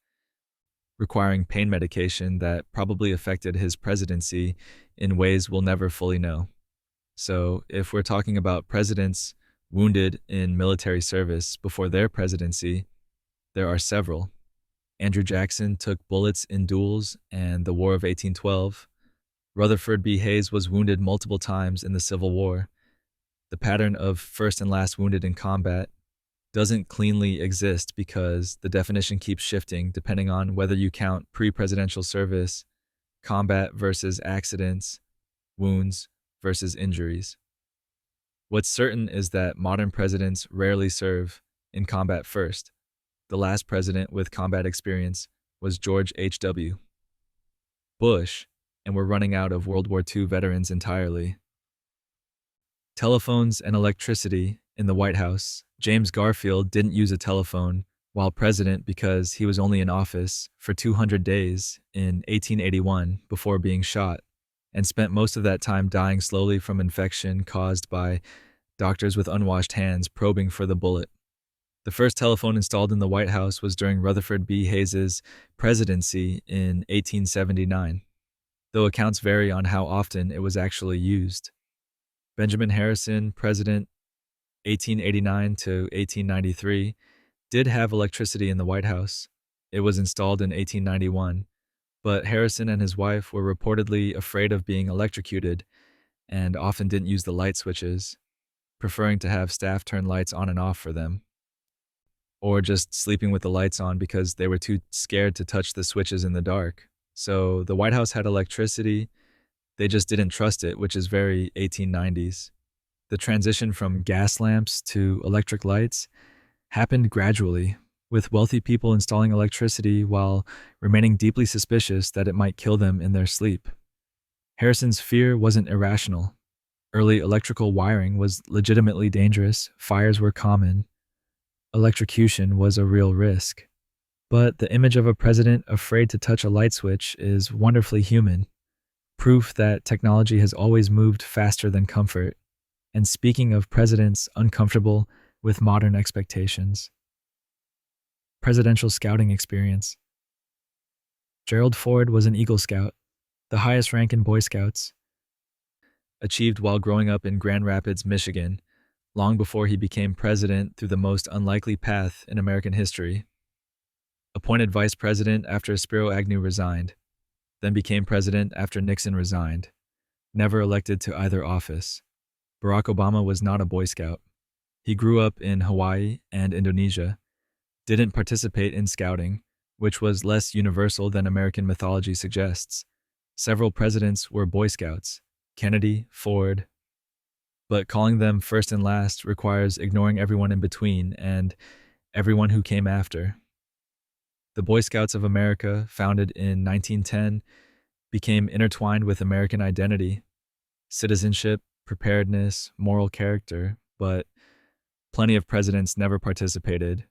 requiring pain medication that probably affected his presidency in ways we'll never fully know. So, if we're talking about presidents wounded in military service before their presidency, there are several. Andrew Jackson took bullets in duels and the War of 1812. Rutherford B. Hayes was wounded multiple times in the Civil War. The pattern of first and last wounded in combat doesn't cleanly exist because the definition keeps shifting depending on whether you count pre-presidential service, combat versus accidents, wounds versus injuries. What's certain is that modern presidents rarely serve in combat first. The last president with combat experience was George H.W. Bush, and we're running out of World War II veterans entirely. Telephones and electricity in the White House. James Garfield didn't use a telephone while president because he was only in office for 200 days in 1881 before being shot, and spent most of that time dying slowly from infection caused by doctors with unwashed hands probing for the bullet. The first telephone installed in the White House was during Rutherford B. Hayes' presidency in 1879, though accounts vary on how often it was actually used. Benjamin Harrison, president 1889 to 1893, did have electricity in the White House. It was installed in 1891. But Harrison and his wife were reportedly afraid of being electrocuted and often didn't use the light switches, preferring to have staff turn lights on and off for them, or just sleeping with the lights on because they were too scared to touch the switches in the dark. So the White House had electricity, they just didn't trust it, which is very 1890s. The transition from gas lamps to electric lights happened gradually, with wealthy people installing electricity while remaining deeply suspicious that it might kill them in their sleep. Harrison's fear wasn't irrational. Early electrical wiring was legitimately dangerous, fires were common, electrocution was a real risk. But the image of a president afraid to touch a light switch is wonderfully human, proof that technology has always moved faster than comfort. And speaking of presidents uncomfortable with modern expectations, presidential scouting experience. Gerald Ford was an Eagle Scout, the highest rank in Boy Scouts, achieved while growing up in Grand Rapids, Michigan, long before he became president through the most unlikely path in American history. Appointed vice president after Spiro Agnew resigned, then became president after Nixon resigned, never elected to either office. Barack Obama was not a Boy Scout. He grew up in Hawaii and Indonesia, didn't participate in scouting, which was less universal than American mythology suggests. Several presidents were Boy Scouts, Kennedy, Ford, but calling them first and last requires ignoring everyone in between and everyone who came after. The Boy Scouts of America, founded in 1910, became intertwined with American identity, citizenship, preparedness, moral character, but plenty of presidents never participated,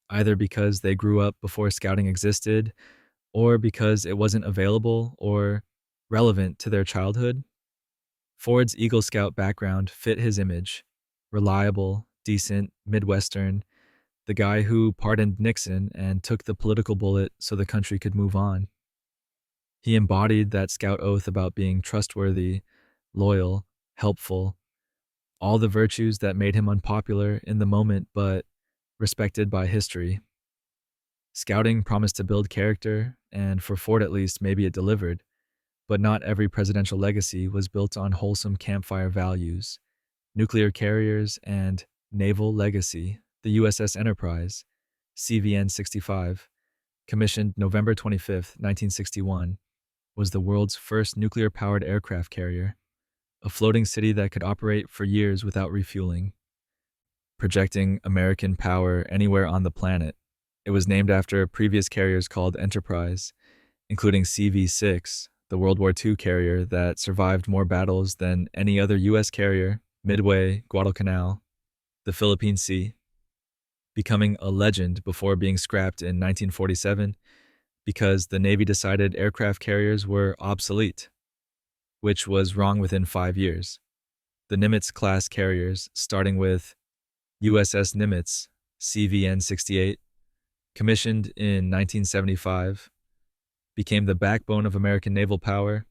either because they grew up before scouting existed or because it wasn't available or relevant to their childhood. Ford's Eagle Scout background fit his image: reliable, decent, Midwestern, the guy who pardoned Nixon and took the political bullet so the country could move on. He embodied that scout oath about being trustworthy, loyal, helpful, all the virtues that made him unpopular in the moment but respected by history. Scouting promised to build character, and for Ford at least, maybe it delivered, but not every presidential legacy was built on wholesome campfire values. Nuclear carriers and naval legacy, the USS Enterprise, CVN 65, commissioned November 25, 1961, was the world's first nuclear-powered aircraft carrier, a floating city that could operate for years without refueling, projecting American power anywhere on the planet. It was named after previous carriers called Enterprise, including CV-6, the World War II carrier that survived more battles than any other U.S. carrier, Midway, Guadalcanal, the Philippine Sea, becoming a legend before being scrapped in 1947 because the Navy decided aircraft carriers were obsolete, which was wrong within 5 years. The Nimitz-class carriers, starting with USS Nimitz, CVN-68, commissioned in 1975, became the backbone of American naval power,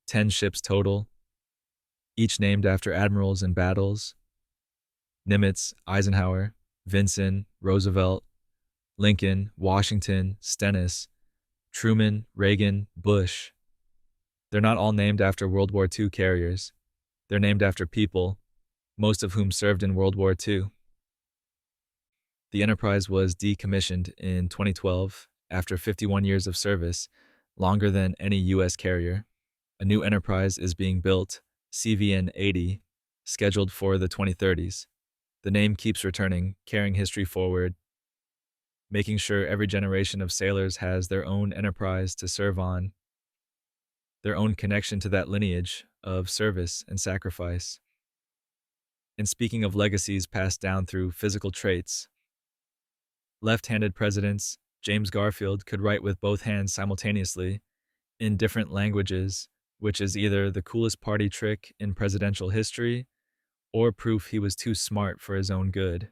10 ships total, each named after admirals in battles: Nimitz, Eisenhower, Vinson, Roosevelt, Lincoln, Washington, Stennis, Truman, Reagan, Bush. They're not all named after World War II carriers. They're named after people, most of whom served in World War II. The Enterprise was decommissioned in 2012 after 51 years of service, longer than any U.S. carrier. A new Enterprise is being built, CVN-80, scheduled for the 2030s. The name keeps returning, carrying history forward, making sure every generation of sailors has their own Enterprise to serve on, their own connection to that lineage of service and sacrifice. And speaking of legacies passed down through physical traits, left-handed presidents, James Garfield could write with both hands simultaneously in different languages, which is either the coolest party trick in presidential history or proof he was too smart for his own good.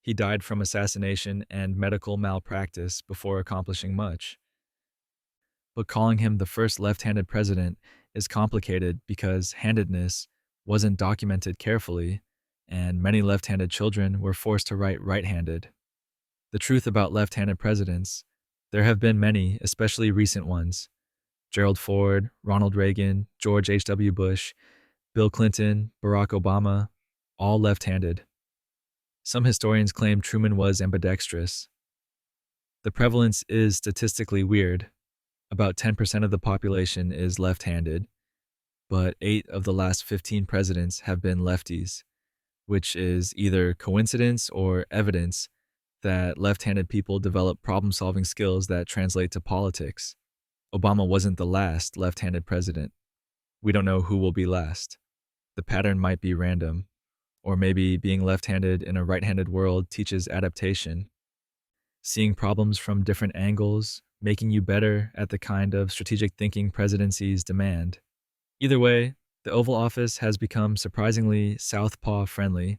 He died from assassination and medical malpractice before accomplishing much. But calling him the first left-handed president is complicated because handedness wasn't documented carefully, and many left-handed children were forced to write right-handed. The truth about left-handed presidents: there have been many, especially recent ones: Gerald Ford, Ronald Reagan, George H.W. Bush, Bill Clinton, Barack Obama, all left-handed. Some historians claim Truman was ambidextrous. The prevalence is statistically weird. About 10% of the population is left-handed, but 8 of the last 15 presidents have been lefties, which is either coincidence or evidence that left-handed people develop problem-solving skills that translate to politics. Obama wasn't the last left-handed president. We don't know who will be last. The pattern might be random, or maybe being left-handed in a right-handed world teaches adaptation, seeing problems from different angles, making you better at the kind of strategic thinking presidencies demand. Either way, the Oval Office has become surprisingly southpaw-friendly,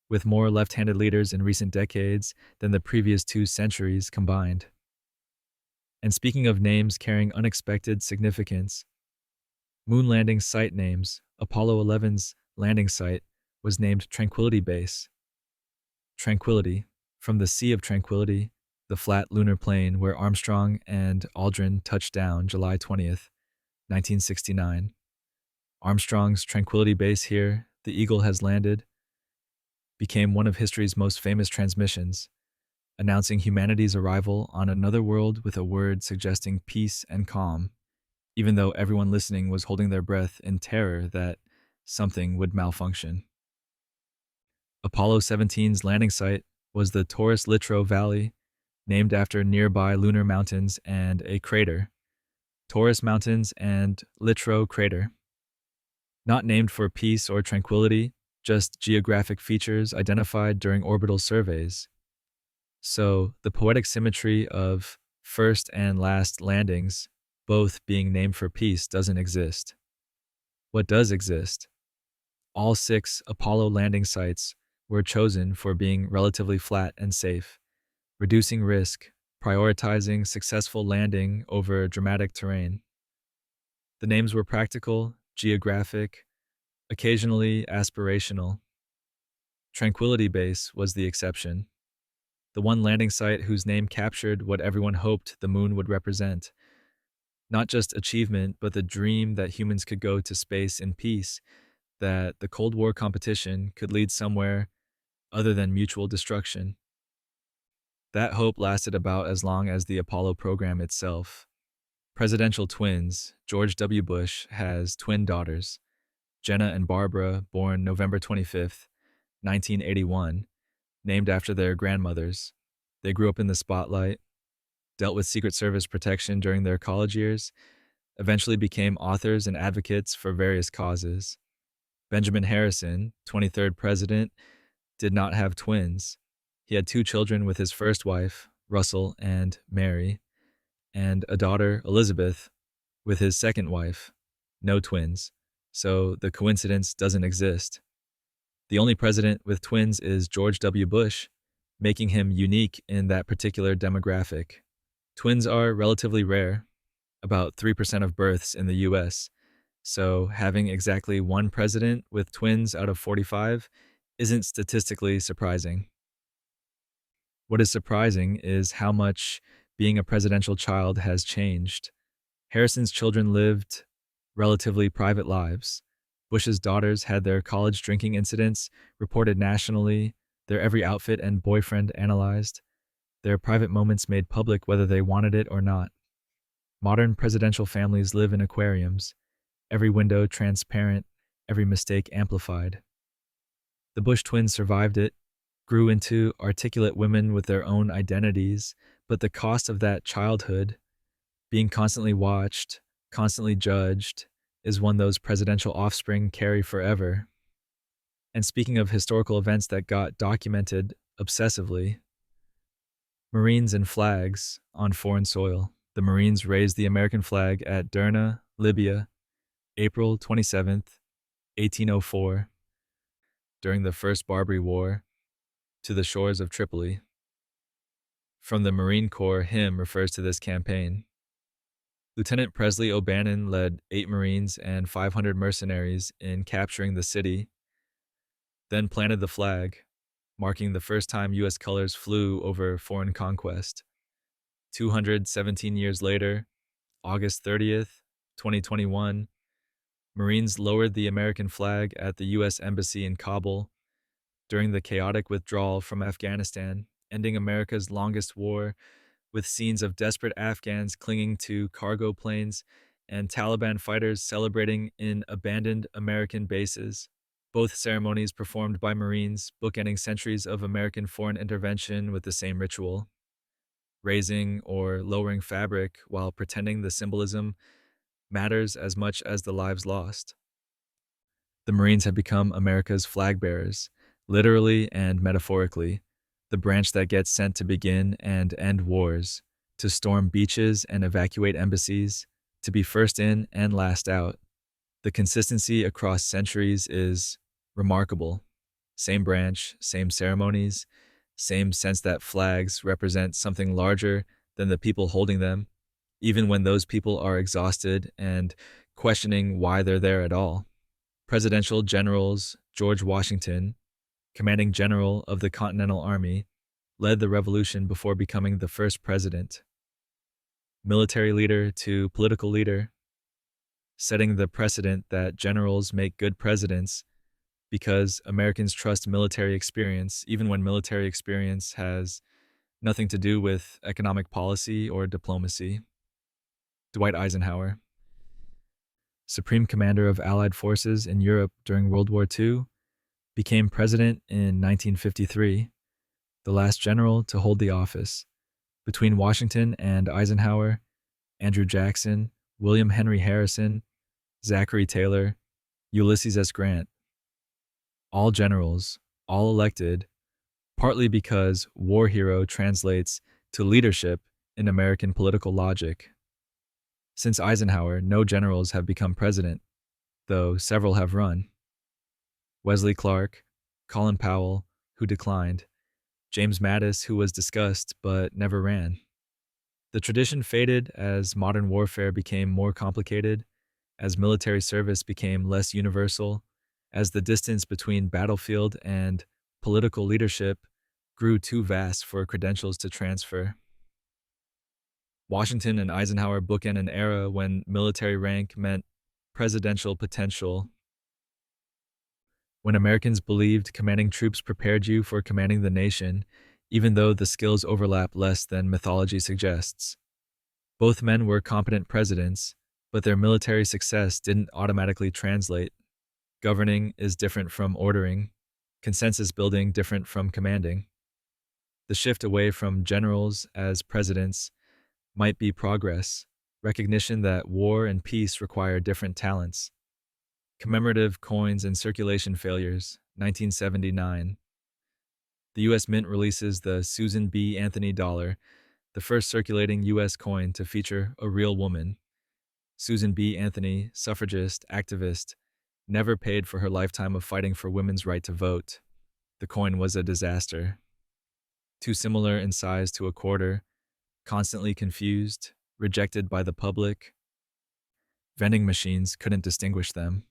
with more left-handed leaders in recent decades than the previous 2 centuries combined. And speaking of names carrying unexpected significance, moon landing site names: Apollo 11's landing site was named Tranquility Base. Tranquility, from the Sea of Tranquility, the flat lunar plain where Armstrong and Aldrin touched down July 20th, 1969. Armstrong's Tranquility Base here, the Eagle has landed, became one of history's most famous transmissions, announcing humanity's arrival on another world with a word suggesting peace and calm, even though everyone listening was holding their breath in terror that something would malfunction. Apollo 17's landing site was the Taurus Littrow Valley, named after nearby lunar mountains and a crater, Taurus Mountains and Littrow Crater. Not named for peace or tranquility, just geographic features identified during orbital surveys. So, the poetic symmetry of first and last landings, both being named for peace, doesn't exist. What does exist? All 6 Apollo landing sites were chosen for being relatively flat and safe, reducing risk, prioritizing successful landing over dramatic terrain. The names were practical, geographic, occasionally aspirational. Tranquility Base was the exception, the one landing site whose name captured what everyone hoped the moon would represent. Not just achievement, but the dream that humans could go to space in peace, that the Cold War competition could lead somewhere other than mutual destruction. That hope lasted about as long as the Apollo program itself. Presidential twins, George W. Bush has twin daughters, Jenna and Barbara, born November 25th, 1981, named after their grandmothers. They grew up in the spotlight, dealt with Secret Service protection during their college years, eventually became authors and advocates for various causes. Benjamin Harrison, 23rd president, did not have twins. He had 2 children with his first wife, Russell and Mary, and a daughter, Elizabeth, with his second wife. No twins. So the coincidence doesn't exist. The only president with twins is George W. Bush, making him unique in that particular demographic. Twins are relatively rare, about 3% of births in the US, so having exactly 1 president with twins out of 45 isn't statistically surprising. What is surprising is how much being a presidential child has changed. Harrison's children lived relatively private lives. Bush's daughters had their college drinking incidents reported nationally, their every outfit and boyfriend analyzed, their private moments made public whether they wanted it or not. Modern presidential families live in aquariums, every window transparent, every mistake amplified. The Bush twins survived it, grew into articulate women with their own identities, but the cost of that childhood, being constantly watched, constantly judged, is one those presidential offspring carry forever. And speaking of historical events that got documented obsessively, Marines and flags on foreign soil. The Marines raised the American flag at Derna, Libya, April 27th, 1804, during the First Barbary War, to the shores of Tripoli. From the Marine Corps hymn refers to this campaign. Lieutenant Presley O'Bannon led 8 Marines and 500 mercenaries in capturing the city, then planted the flag, marking the first time U.S. colors flew over foreign conquest. 217 years later, August 30th, 2021, Marines lowered the American flag at the U.S. Embassy in Kabul during the chaotic withdrawal from Afghanistan, ending America's longest war, with scenes of desperate Afghans clinging to cargo planes and Taliban fighters celebrating in abandoned American bases. Both ceremonies performed by Marines, bookending centuries of American foreign intervention with the same ritual. Raising or lowering fabric while pretending the symbolism matters as much as the lives lost. The Marines have become America's flag bearers, literally and metaphorically, the branch that gets sent to begin and end wars, to storm beaches and evacuate embassies, to be first in and last out. The consistency across centuries is remarkable. Same branch, same ceremonies, same sense that flags represent something larger than the people holding them, even when those people are exhausted and questioning why they're there at all. Presidential generals George Washington, commanding general of the Continental Army, led the revolution before becoming the first president. Military leader to political leader, setting the precedent that generals make good presidents because Americans trust military experience, even when military experience has nothing to do with economic policy or diplomacy. Dwight Eisenhower, Supreme Commander of Allied forces in Europe during World War II, became president in 1953, the last general to hold the office. Between Washington and Eisenhower, Andrew Jackson, William Henry Harrison, Zachary Taylor, Ulysses S. Grant. All generals, all elected, partly because war hero translates to leadership in American political logic. Since Eisenhower, no generals have become president, though several have run. Wesley Clark, Colin Powell, who declined, James Mattis, who was discussed but never ran. The tradition faded as modern warfare became more complicated, as military service became less universal, as the distance between battlefield and political leadership grew too vast for credentials to transfer. Washington and Eisenhower bookend an era when military rank meant presidential potential, when Americans believed commanding troops prepared you for commanding the nation, even though the skills overlap less than mythology suggests. Both men were competent presidents, but their military success didn't automatically translate. Governing is different from ordering, consensus building different from commanding. The shift away from generals as presidents might be progress, recognition that war and peace require different talents. Commemorative coins and circulation failures, 1979. The U.S. Mint releases the Susan B. Anthony dollar, the first circulating U.S. coin to feature a real woman. Susan B. Anthony, suffragist, activist, never paid for her lifetime of fighting for women's right to vote. The coin was a disaster. Too similar in size to a quarter, constantly confused, rejected by the public. Vending machines couldn't distinguish them.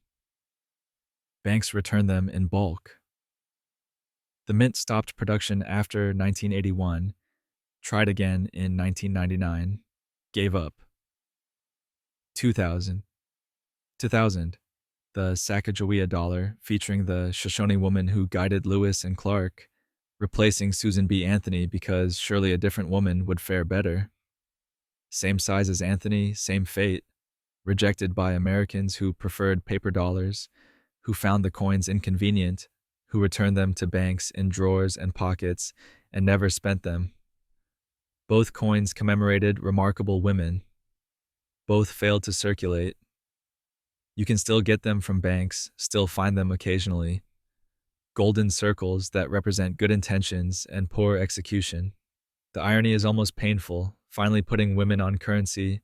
Banks returned them in bulk. The mint stopped production after 1981, tried again in 1999, gave up. 2000. The Sacagawea dollar, featuring the Shoshone woman who guided Lewis and Clark, replacing Susan B. Anthony because surely a different woman would fare better. Same size as Anthony, same fate, rejected by Americans who preferred paper dollars, who found the coins inconvenient, who returned them to banks in drawers and pockets and never spent them. Both coins commemorated remarkable women. Both failed to circulate. You can still get them from banks, still find them occasionally. Golden circles that represent good intentions and poor execution. The irony is almost painful, finally putting women on currency,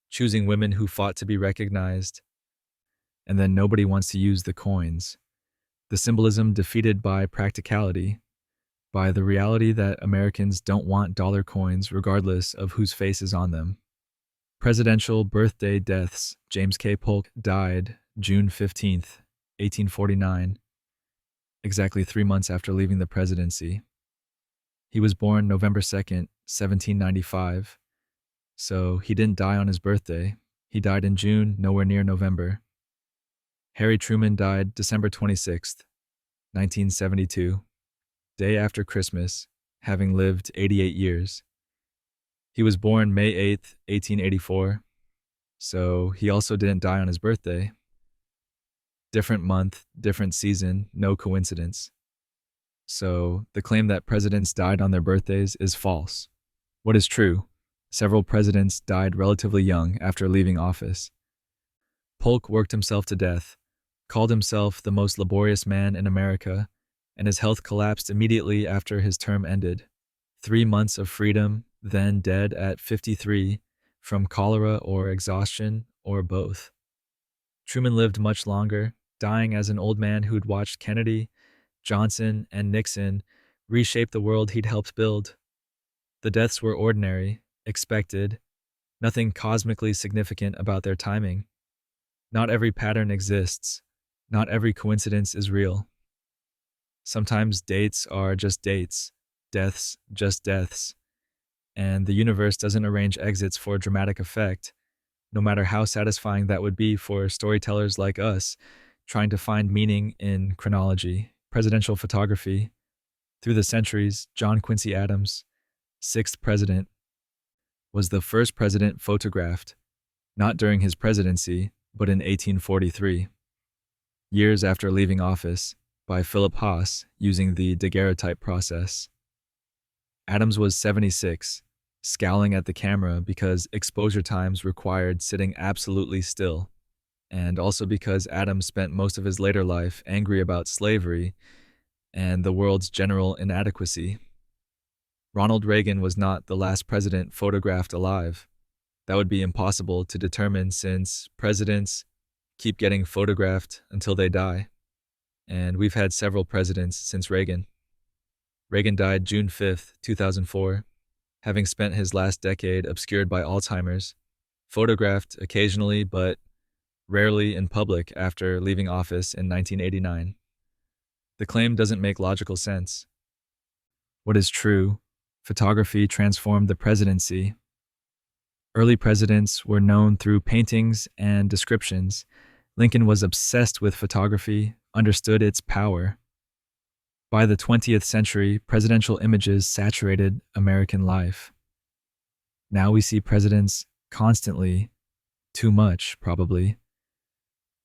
choosing women who fought to be recognized, and then nobody wants to use the coins. The symbolism defeated by practicality, by the reality that Americans don't want dollar coins regardless of whose face is on them. Presidential birthday deaths. James K. Polk died June 15th, 1849, exactly 3 months after leaving the presidency. He was born November 2nd, 1795, so he didn't die on his birthday. He died in June, nowhere near November. Harry Truman died December 26th, 1972, day after Christmas, having lived 88 years. He was born May 8th, 1884, so he also didn't die on his birthday. Different month, different season, no coincidence. So the claim that presidents died on their birthdays is false. What is true? Several presidents died relatively young after leaving office. Polk worked himself to death, called himself the most laborious man in America, and his health collapsed immediately after his term ended. 3 months of freedom, then dead at 53 from cholera or exhaustion or both. Truman lived much longer, dying as an old man who'd watched Kennedy, Johnson, and Nixon reshape the world he'd helped build. The deaths were ordinary, expected, nothing cosmically significant about their timing. Not every pattern exists. Not every coincidence is real. Sometimes dates are just dates, deaths just deaths, and the universe doesn't arrange exits for dramatic effect, no matter how satisfying that would be for storytellers like us trying to find meaning in chronology. Presidential photography. Through the centuries, John Quincy Adams, 6th president, was the first president photographed, not during his presidency, but in 1843, years after leaving office, by Philip Haas using the daguerreotype process. Adams was 76, scowling at the camera because exposure times required sitting absolutely still. and also because Adams spent most of his later life angry about slavery and the world's general inadequacy. Ronald Reagan was not the last president photographed alive. That would be impossible to determine since presidents keep getting photographed until they die. And we've had several presidents since Reagan. Reagan died June 5th, 2004, having spent his last decade obscured by Alzheimer's, photographed occasionally but rarely in public after leaving office in 1989. The claim doesn't make logical sense. What is true? Photography transformed the presidency. Early presidents were known through paintings and descriptions. Lincoln was obsessed with photography, understood its power. By the 20th century, presidential images saturated American life. Now we see presidents constantly, too much, probably.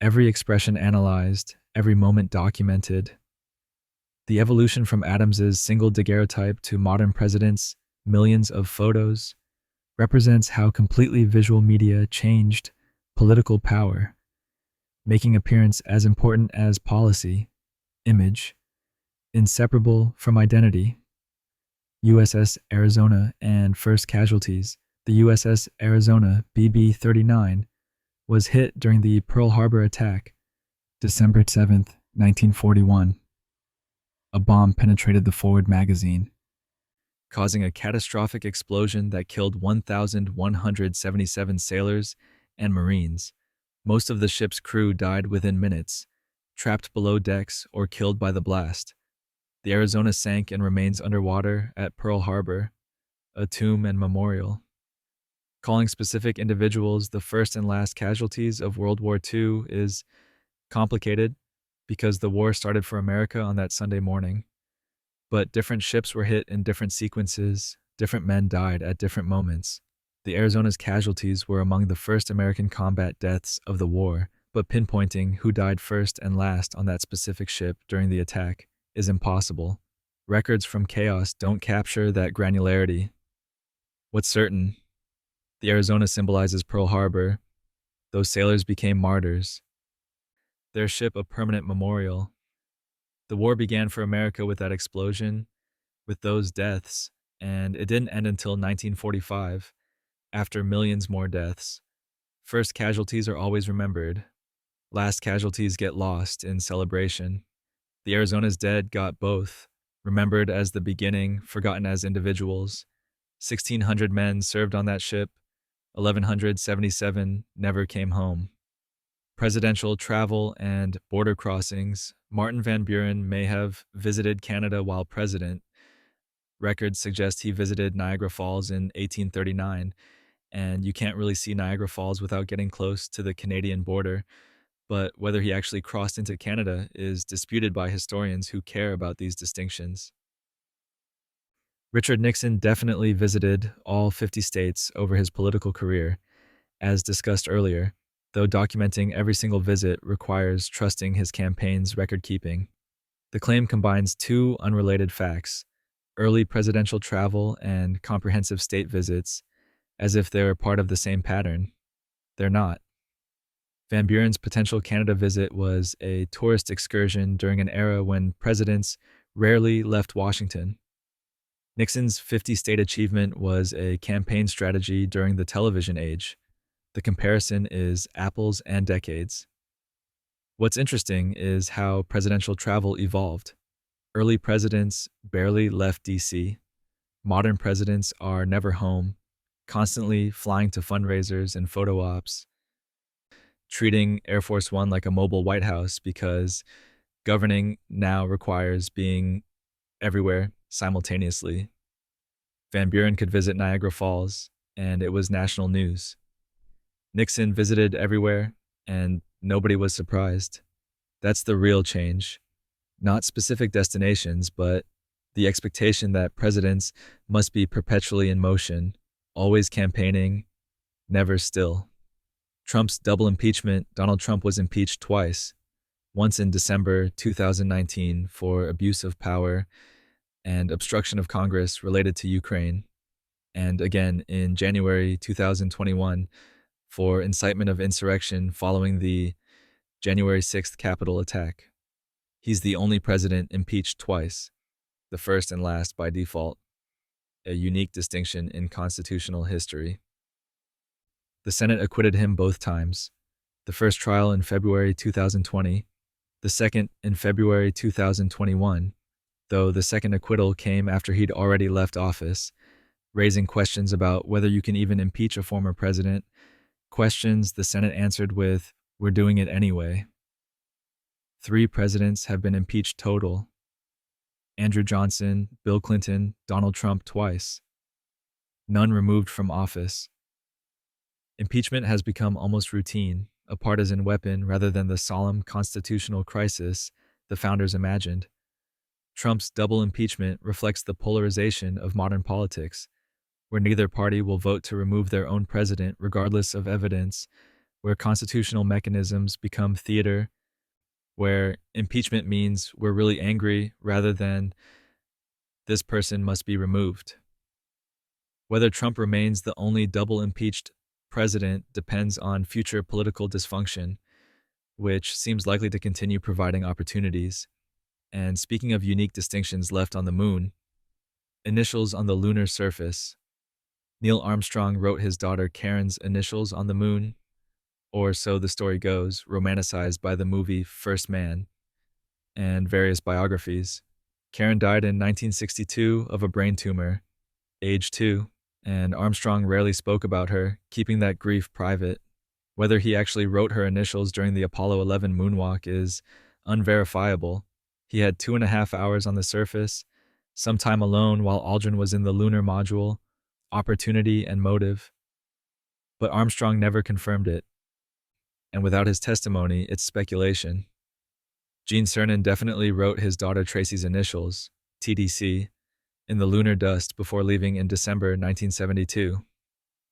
Every expression analyzed, every moment documented. The evolution from Adams's single daguerreotype to modern presidents' millions of photos represents how completely visual media changed political power, making appearance as important as policy, image, inseparable from identity. USS Arizona and first casualties. The USS Arizona BB-39 was hit during the Pearl Harbor attack, December 7th, 1941. A bomb penetrated the forward magazine, causing a catastrophic explosion that killed 1,177 sailors and Marines. Most of the ship's crew died within minutes, trapped below decks or killed by the blast. The Arizona sank and remains underwater at Pearl Harbor, a tomb and memorial. Calling specific individuals the first and last casualties of World War II is complicated because the war started for America on that Sunday morning. But different ships were hit in different sequences, different men died at different moments. The Arizona's casualties were among the first American combat deaths of the war, but pinpointing who died first and last on that specific ship during the attack is impossible. Records from chaos don't capture that granularity. What's certain? The Arizona symbolizes Pearl Harbor. Those sailors became martyrs. Their ship a permanent memorial. The war began for America with that explosion, with those deaths, and it didn't end until 1945, after millions more deaths. First casualties are always remembered. Last casualties get lost in celebration. The Arizona's dead got both, remembered as the beginning, forgotten as individuals. 1,600 men served on that ship. 1,177 never came home. Presidential travel and border crossings. Martin Van Buren may have visited Canada while president. Records suggest he visited Niagara Falls in 1839, and you can't really see Niagara Falls without getting close to the Canadian border. But whether he actually crossed into Canada is disputed by historians who care about these distinctions. Richard Nixon definitely visited all 50 states over his political career, as discussed earlier, though documenting every single visit requires trusting his campaign's record-keeping. The claim combines two unrelated facts, early presidential travel and comprehensive state visits, as if they're part of the same pattern. They're not. Van Buren's potential Canada visit was a tourist excursion during an era when presidents rarely left Washington. Nixon's 50-state achievement was a campaign strategy during the television age. The comparison is apples and decades. What's interesting is how presidential travel evolved. Early presidents barely left D.C. Modern presidents are never home, constantly flying to fundraisers and photo ops, treating Air Force One like a mobile White House because governing now requires being everywhere simultaneously. Van Buren could visit Niagara Falls, and it was national news. Nixon visited everywhere, and nobody was surprised. That's the real change. Not specific destinations, but the expectation that presidents must be perpetually in motion, always campaigning, never still. Trump's double impeachment. Donald Trump was impeached twice, once in December 2019 for abuse of power and obstruction of Congress related to Ukraine, and again in January 2021 for incitement of insurrection following the January 6th Capitol attack. He's the only president impeached twice, the first and last by default, a unique distinction in constitutional history. The Senate acquitted him both times, the first trial in February 2020, the second in February 2021, though the second acquittal came after he'd already left office, raising questions about whether you can even impeach a former president, questions the Senate answered with, "We're doing it anyway." 3 presidents have been impeached total: Andrew Johnson, Bill Clinton, Donald Trump twice. None removed from office. Impeachment has become almost routine, a partisan weapon rather than the solemn constitutional crisis the founders imagined. Trump's double impeachment reflects the polarization of modern politics, where neither party will vote to remove their own president regardless of evidence, where constitutional mechanisms become theater, where impeachment means we're really angry rather than this person must be removed. Whether Trump remains the only double impeached president depends on future political dysfunction, which seems likely to continue providing opportunities. And speaking of unique distinctions left on the moon, initials on the lunar surface. Neil Armstrong wrote his daughter Karen's initials on the moon, or so the story goes, romanticized by the movie First Man and various biographies. Karen died in 1962 of a brain tumor, age 2, and Armstrong rarely spoke about her, keeping that grief private. Whether he actually wrote her initials during the Apollo 11 moonwalk is unverifiable. He had 2.5 hours on the surface, some time alone while Aldrin was in the lunar module, opportunity and motive. But Armstrong never confirmed it, and without his testimony, it's speculation. Gene Cernan definitely wrote his daughter Tracy's initials, TDC, in the lunar dust before leaving in December 1972.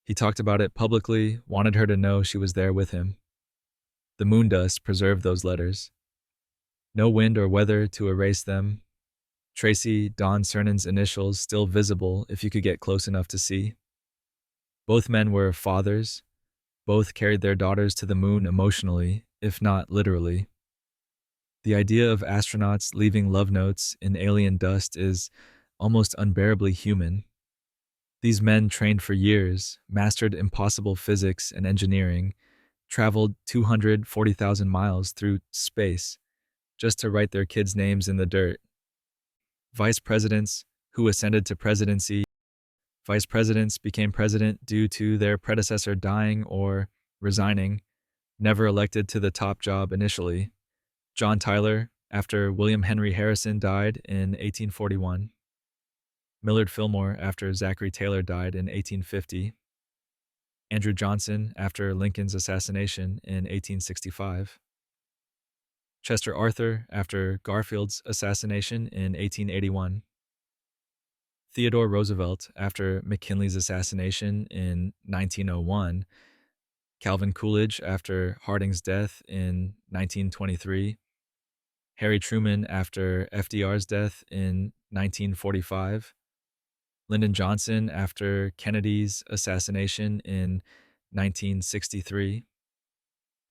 He talked about it publicly, wanted her to know she was there with him. The moon dust preserved those letters. No wind or weather to erase them. Tracy, Don Cernan's initials still visible if you could get close enough to see. Both men were fathers. Both carried their daughters to the moon emotionally, if not literally. The idea of astronauts leaving love notes in alien dust is almost unbearably human. These men trained for years, mastered impossible physics and engineering, traveled 240,000 miles through space just to write their kids' names in the dirt. Vice presidents who ascended to presidency. Vice presidents became president due to their predecessor dying or resigning, never elected to the top job initially. John Tyler, after William Henry Harrison died in 1841. Millard Fillmore, after Zachary Taylor died in 1850. Andrew Johnson, after Lincoln's assassination in 1865. Chester Arthur, after Garfield's assassination in 1881. Theodore Roosevelt, after McKinley's assassination in 1901. Calvin Coolidge, after Harding's death in 1923. Harry Truman, after FDR's death in 1945. Lyndon Johnson, after Kennedy's assassination in 1963.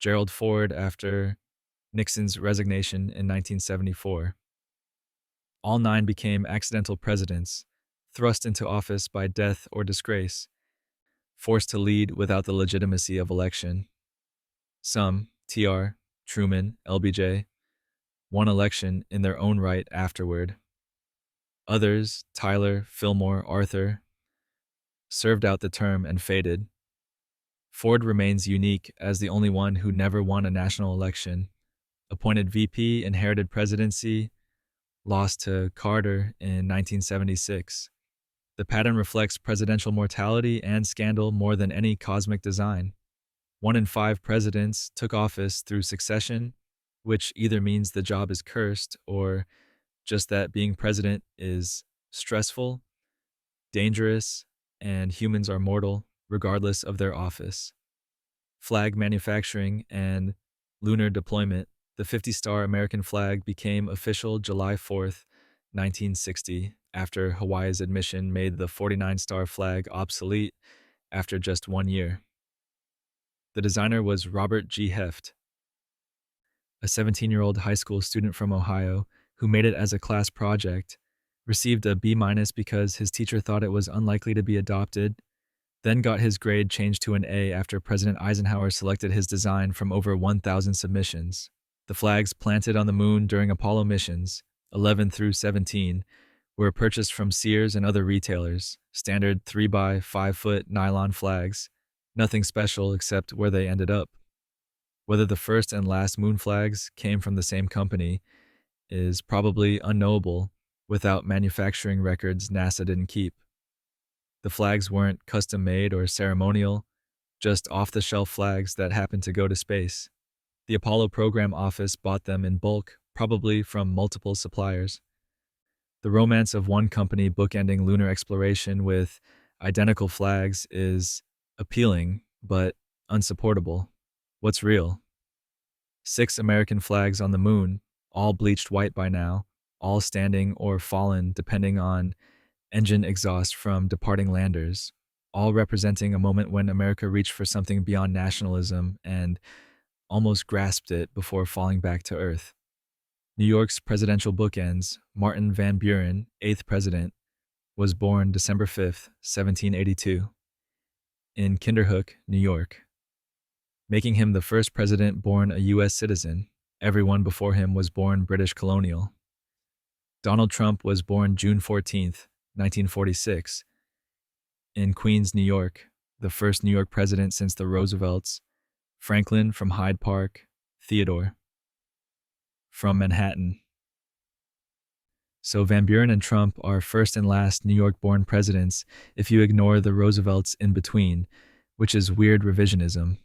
Gerald Ford, after Nixon's resignation in 1974. All 9 became accidental presidents, thrust into office by death or disgrace, forced to lead without the legitimacy of election. Some, TR, Truman, LBJ, won election in their own right afterward. Others, Tyler, Fillmore, Arthur, served out the term and faded. Ford remains unique as the only one who never won a national election. Appointed VP, inherited presidency, lost to Carter in 1976. The pattern reflects presidential mortality and scandal more than any cosmic design. 1 in 5 presidents took office through succession, which either means the job is cursed or just that being president is stressful, dangerous, and humans are mortal regardless of their office. Flag manufacturing and lunar deployment. The 50-star American flag became official July 4th, 1960, after Hawaii's admission made the 49-star flag obsolete after just 1 year. The designer was Robert G. Heft, a 17-year-old high school student from Ohio who made it as a class project, received a B- because his teacher thought it was unlikely to be adopted, then got his grade changed to an A after President Eisenhower selected his design from over 1,000 submissions. The flags planted on the moon during Apollo missions, 11 through 17, were purchased from Sears and other retailers, standard 3 by 5 foot nylon flags, nothing special except where they ended up. Whether the first and last moon flags came from the same company is probably unknowable without manufacturing records NASA didn't keep. The flags weren't custom made or ceremonial, just off-the-shelf flags that happened to go to space. The Apollo program office bought them in bulk, probably from multiple suppliers. The romance of one company bookending lunar exploration with identical flags is appealing, but unsupportable. What's real? 6 American flags on the moon, all bleached white by now, all standing or fallen depending on engine exhaust from departing landers, all representing a moment when America reached for something beyond nationalism and almost grasped it before falling back to earth. New York's presidential bookends, Martin Van Buren, 8th president, was born December 5, 1782, in Kinderhook, New York, making him the first president born a U.S. citizen. Everyone before him was born British colonial. Donald Trump was born June 14, 1946, in Queens, New York, the first New York president since the Roosevelts, Franklin from Hyde Park, Theodore from Manhattan. So Van Buren and Trump are first and last New York-born presidents if you ignore the Roosevelts in between, which is weird revisionism.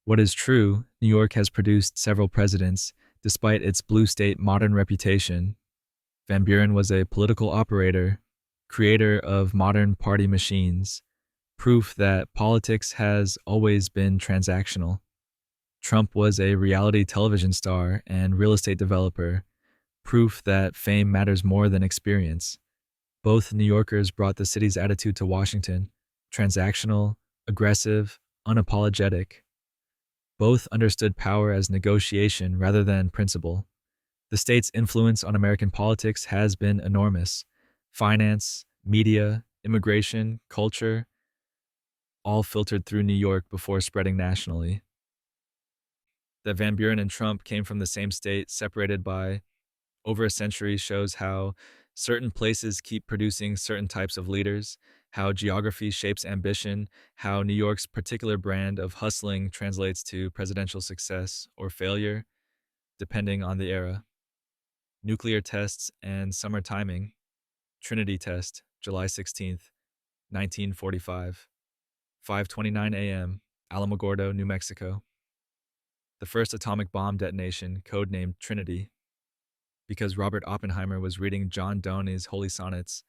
What is true, New York has produced several presidents, despite its blue state modern reputation. Van Buren was a political operator, creator of modern party machines, proof that politics has always been transactional. Trump was a reality television star and real estate developer, proof that fame matters more than experience. Both New Yorkers brought the city's attitude to Washington, transactional, aggressive, unapologetic. Both understood power as negotiation rather than principle. The state's influence on American politics has been enormous. Finance, media, immigration, culture, all filtered through New York before spreading nationally. That Van Buren and Trump came from the same state, separated by over a century, shows how certain places keep producing certain types of leaders, how geography shapes ambition, how New York's particular brand of hustling translates to presidential success or failure, depending on the era. Nuclear tests and summer timing. Trinity test, July 16th, 1945. 5:29 a.m., Alamogordo, New Mexico. The first atomic bomb detonation, codenamed Trinity, because Robert Oppenheimer was reading John Donne's Holy Sonnets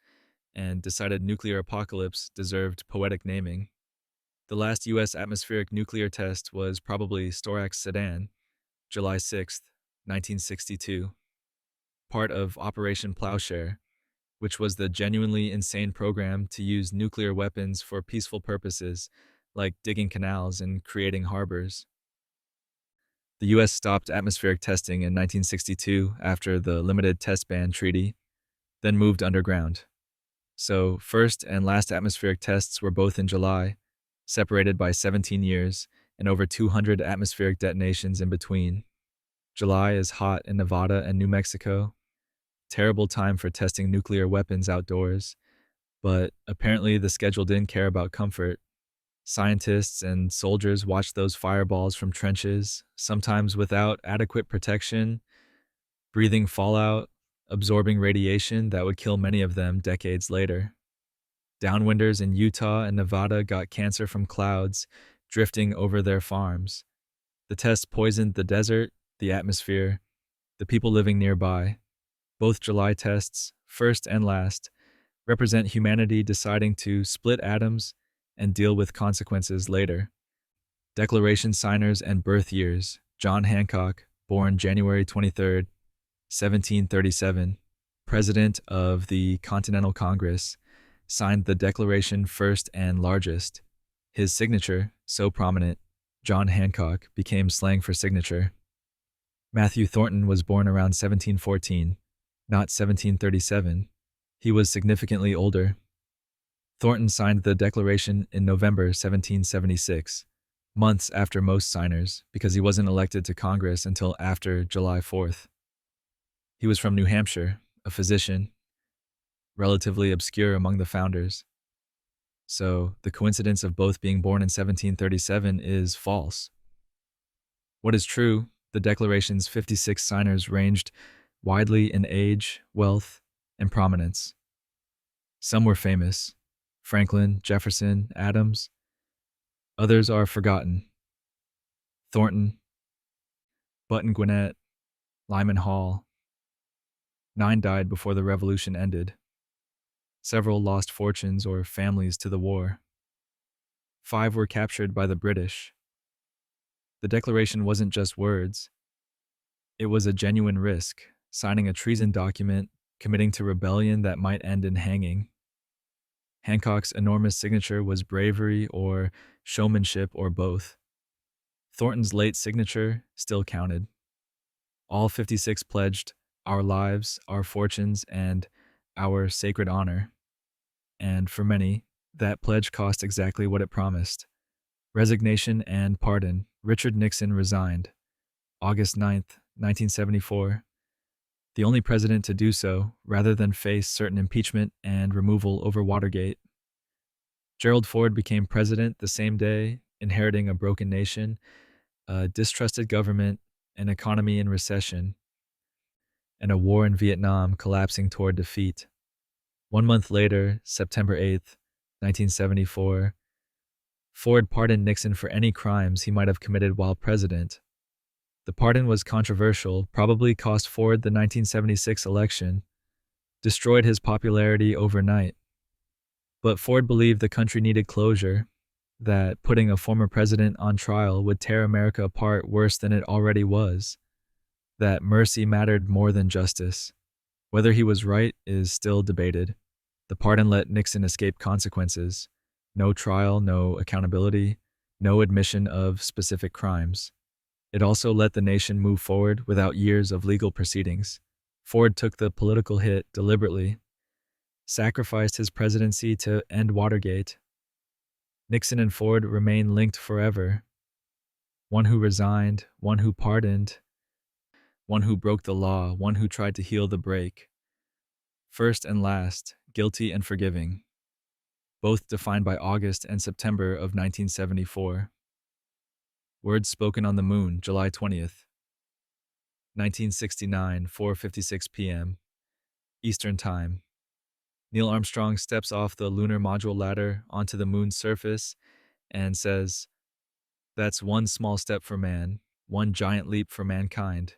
and decided nuclear apocalypse deserved poetic naming. The last U.S. atmospheric nuclear test was probably Storax Sedan, July 6th, 1962, part of Operation Plowshare, which was the genuinely insane program to use nuclear weapons for peaceful purposes, like digging canals and creating harbors. The U.S. stopped atmospheric testing in 1962 after the Limited Test Ban Treaty, then moved underground. So, first and last atmospheric tests were both in July, separated by 17 years and over 200 atmospheric detonations in between. July is hot in Nevada and New Mexico. Terrible time for testing nuclear weapons outdoors, but apparently the schedule didn't care about comfort. Scientists and soldiers watched those fireballs from trenches, sometimes without adequate protection, breathing fallout, absorbing radiation that would kill many of them decades later. Downwinders in Utah and Nevada got cancer from clouds drifting over their farms. The test poisoned the desert, the atmosphere, the people living nearby. Both July tests, first and last, represent humanity deciding to split atoms and deal with consequences later. Declaration signers and birth years. John Hancock, born January 23, 1737, President of the Continental Congress, signed the Declaration first and largest. His signature, so prominent, John Hancock, became slang for signature. Matthew Thornton was born around 1714, not 1737. He was significantly older. Thornton signed the Declaration in November 1776, months after most signers, because he wasn't elected to Congress until after July 4th. He was from New Hampshire, a physician, relatively obscure among the founders. So the coincidence of both being born in 1737 is false. What is true, the Declaration's 56 signers ranged widely in age, wealth, and prominence. Some were famous: Franklin, Jefferson, Adams. Others are forgotten: Thornton, Button Gwinnett, Lyman Hall. 9 died before the Revolution ended. Several lost fortunes or families to the war. 5 were captured by the British. The Declaration wasn't just words. It was a genuine risk, signing a treason document, committing to rebellion that might end in hanging. Hancock's enormous signature was bravery or showmanship or both. Thornton's late signature still counted. All 56 pledged our lives, our fortunes, and our sacred honor. And for many, that pledge cost exactly what it promised: resignation and pardon. Richard Nixon resigned August 9th, 1974, the only president to do so, rather than face certain impeachment and removal over Watergate. Gerald Ford became president the same day, inheriting a broken nation, a distrusted government, an economy in recession, and a war in Vietnam collapsing toward defeat. 1 month later, September 8th, 1974, Ford pardoned Nixon for any crimes he might have committed while president. The pardon was controversial, probably cost Ford the 1976 election, destroyed his popularity overnight. But Ford believed the country needed closure, that putting a former president on trial would tear America apart worse than it already was, that mercy mattered more than justice. Whether he was right is still debated. The pardon let Nixon escape consequences: no trial, no accountability, no admission of specific crimes. It also let the nation move forward without years of legal proceedings. Ford took the political hit deliberately, sacrificed his presidency to end Watergate. Nixon and Ford remain linked forever. One who resigned, one who pardoned, one who broke the law, one who tried to heal the break. First and last, guilty and forgiving. Both defined by August and September of 1974. Words spoken on the moon, July 20th, 1969, 4:56 p.m. Eastern Time. Neil Armstrong steps off the lunar module ladder onto the moon's surface and says, "That's one small step for man, one giant leap for mankind."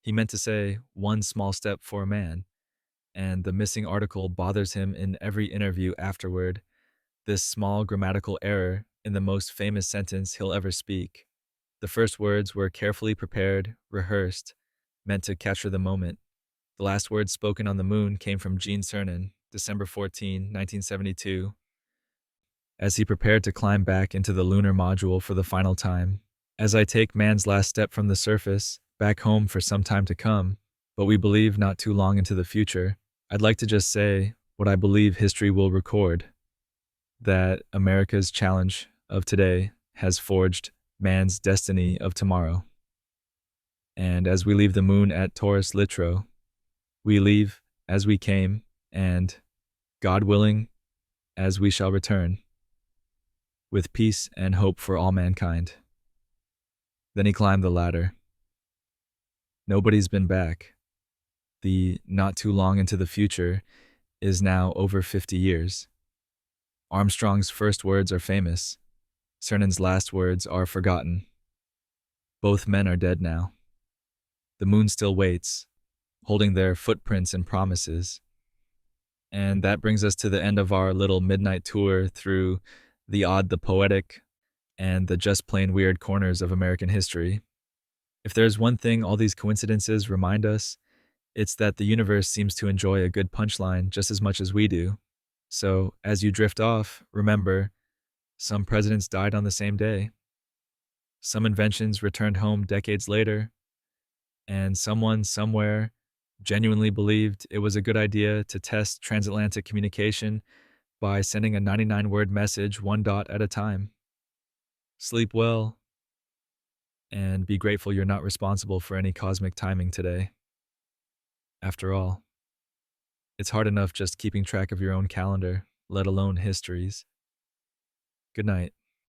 He meant to say, "one small step for man," and the missing article bothers him in every interview afterward, this small grammatical error in the most famous sentence he'll ever speak. The first words were carefully prepared, rehearsed, meant to capture the moment. The last words spoken on the moon came from Gene Cernan, December 14, 1972. As he prepared to climb back into the lunar module for the final time, "As I take man's last step from the surface, back home for some time to come, but we believe not too long into the future, I'd like to just say what I believe history will record, that America's challenge of today has forged man's destiny of tomorrow. And as we leave the moon at Taurus Litro, we leave as we came, and, God willing, as we shall return, with peace and hope for all mankind." Then he climbed the ladder. Nobody's been back. The not too long into the future is now over 50 years. Armstrong's first words are famous. Cernan's last words are forgotten. Both men are dead now. The moon still waits, holding their footprints and promises. And that brings us to the end of our little midnight tour through the odd, the poetic, and the just plain weird corners of American history. If there's one thing all these coincidences remind us, it's that the universe seems to enjoy a good punchline just as much as we do. So, as you drift off, remember, some presidents died on the same day. Some inventions returned home decades later, and someone somewhere genuinely believed it was a good idea to test transatlantic communication by sending a 99-word message one dot at a time. Sleep well, and be grateful you're not responsible for any cosmic timing today. After all, it's hard enough just keeping track of your own calendar, let alone history's. Good night.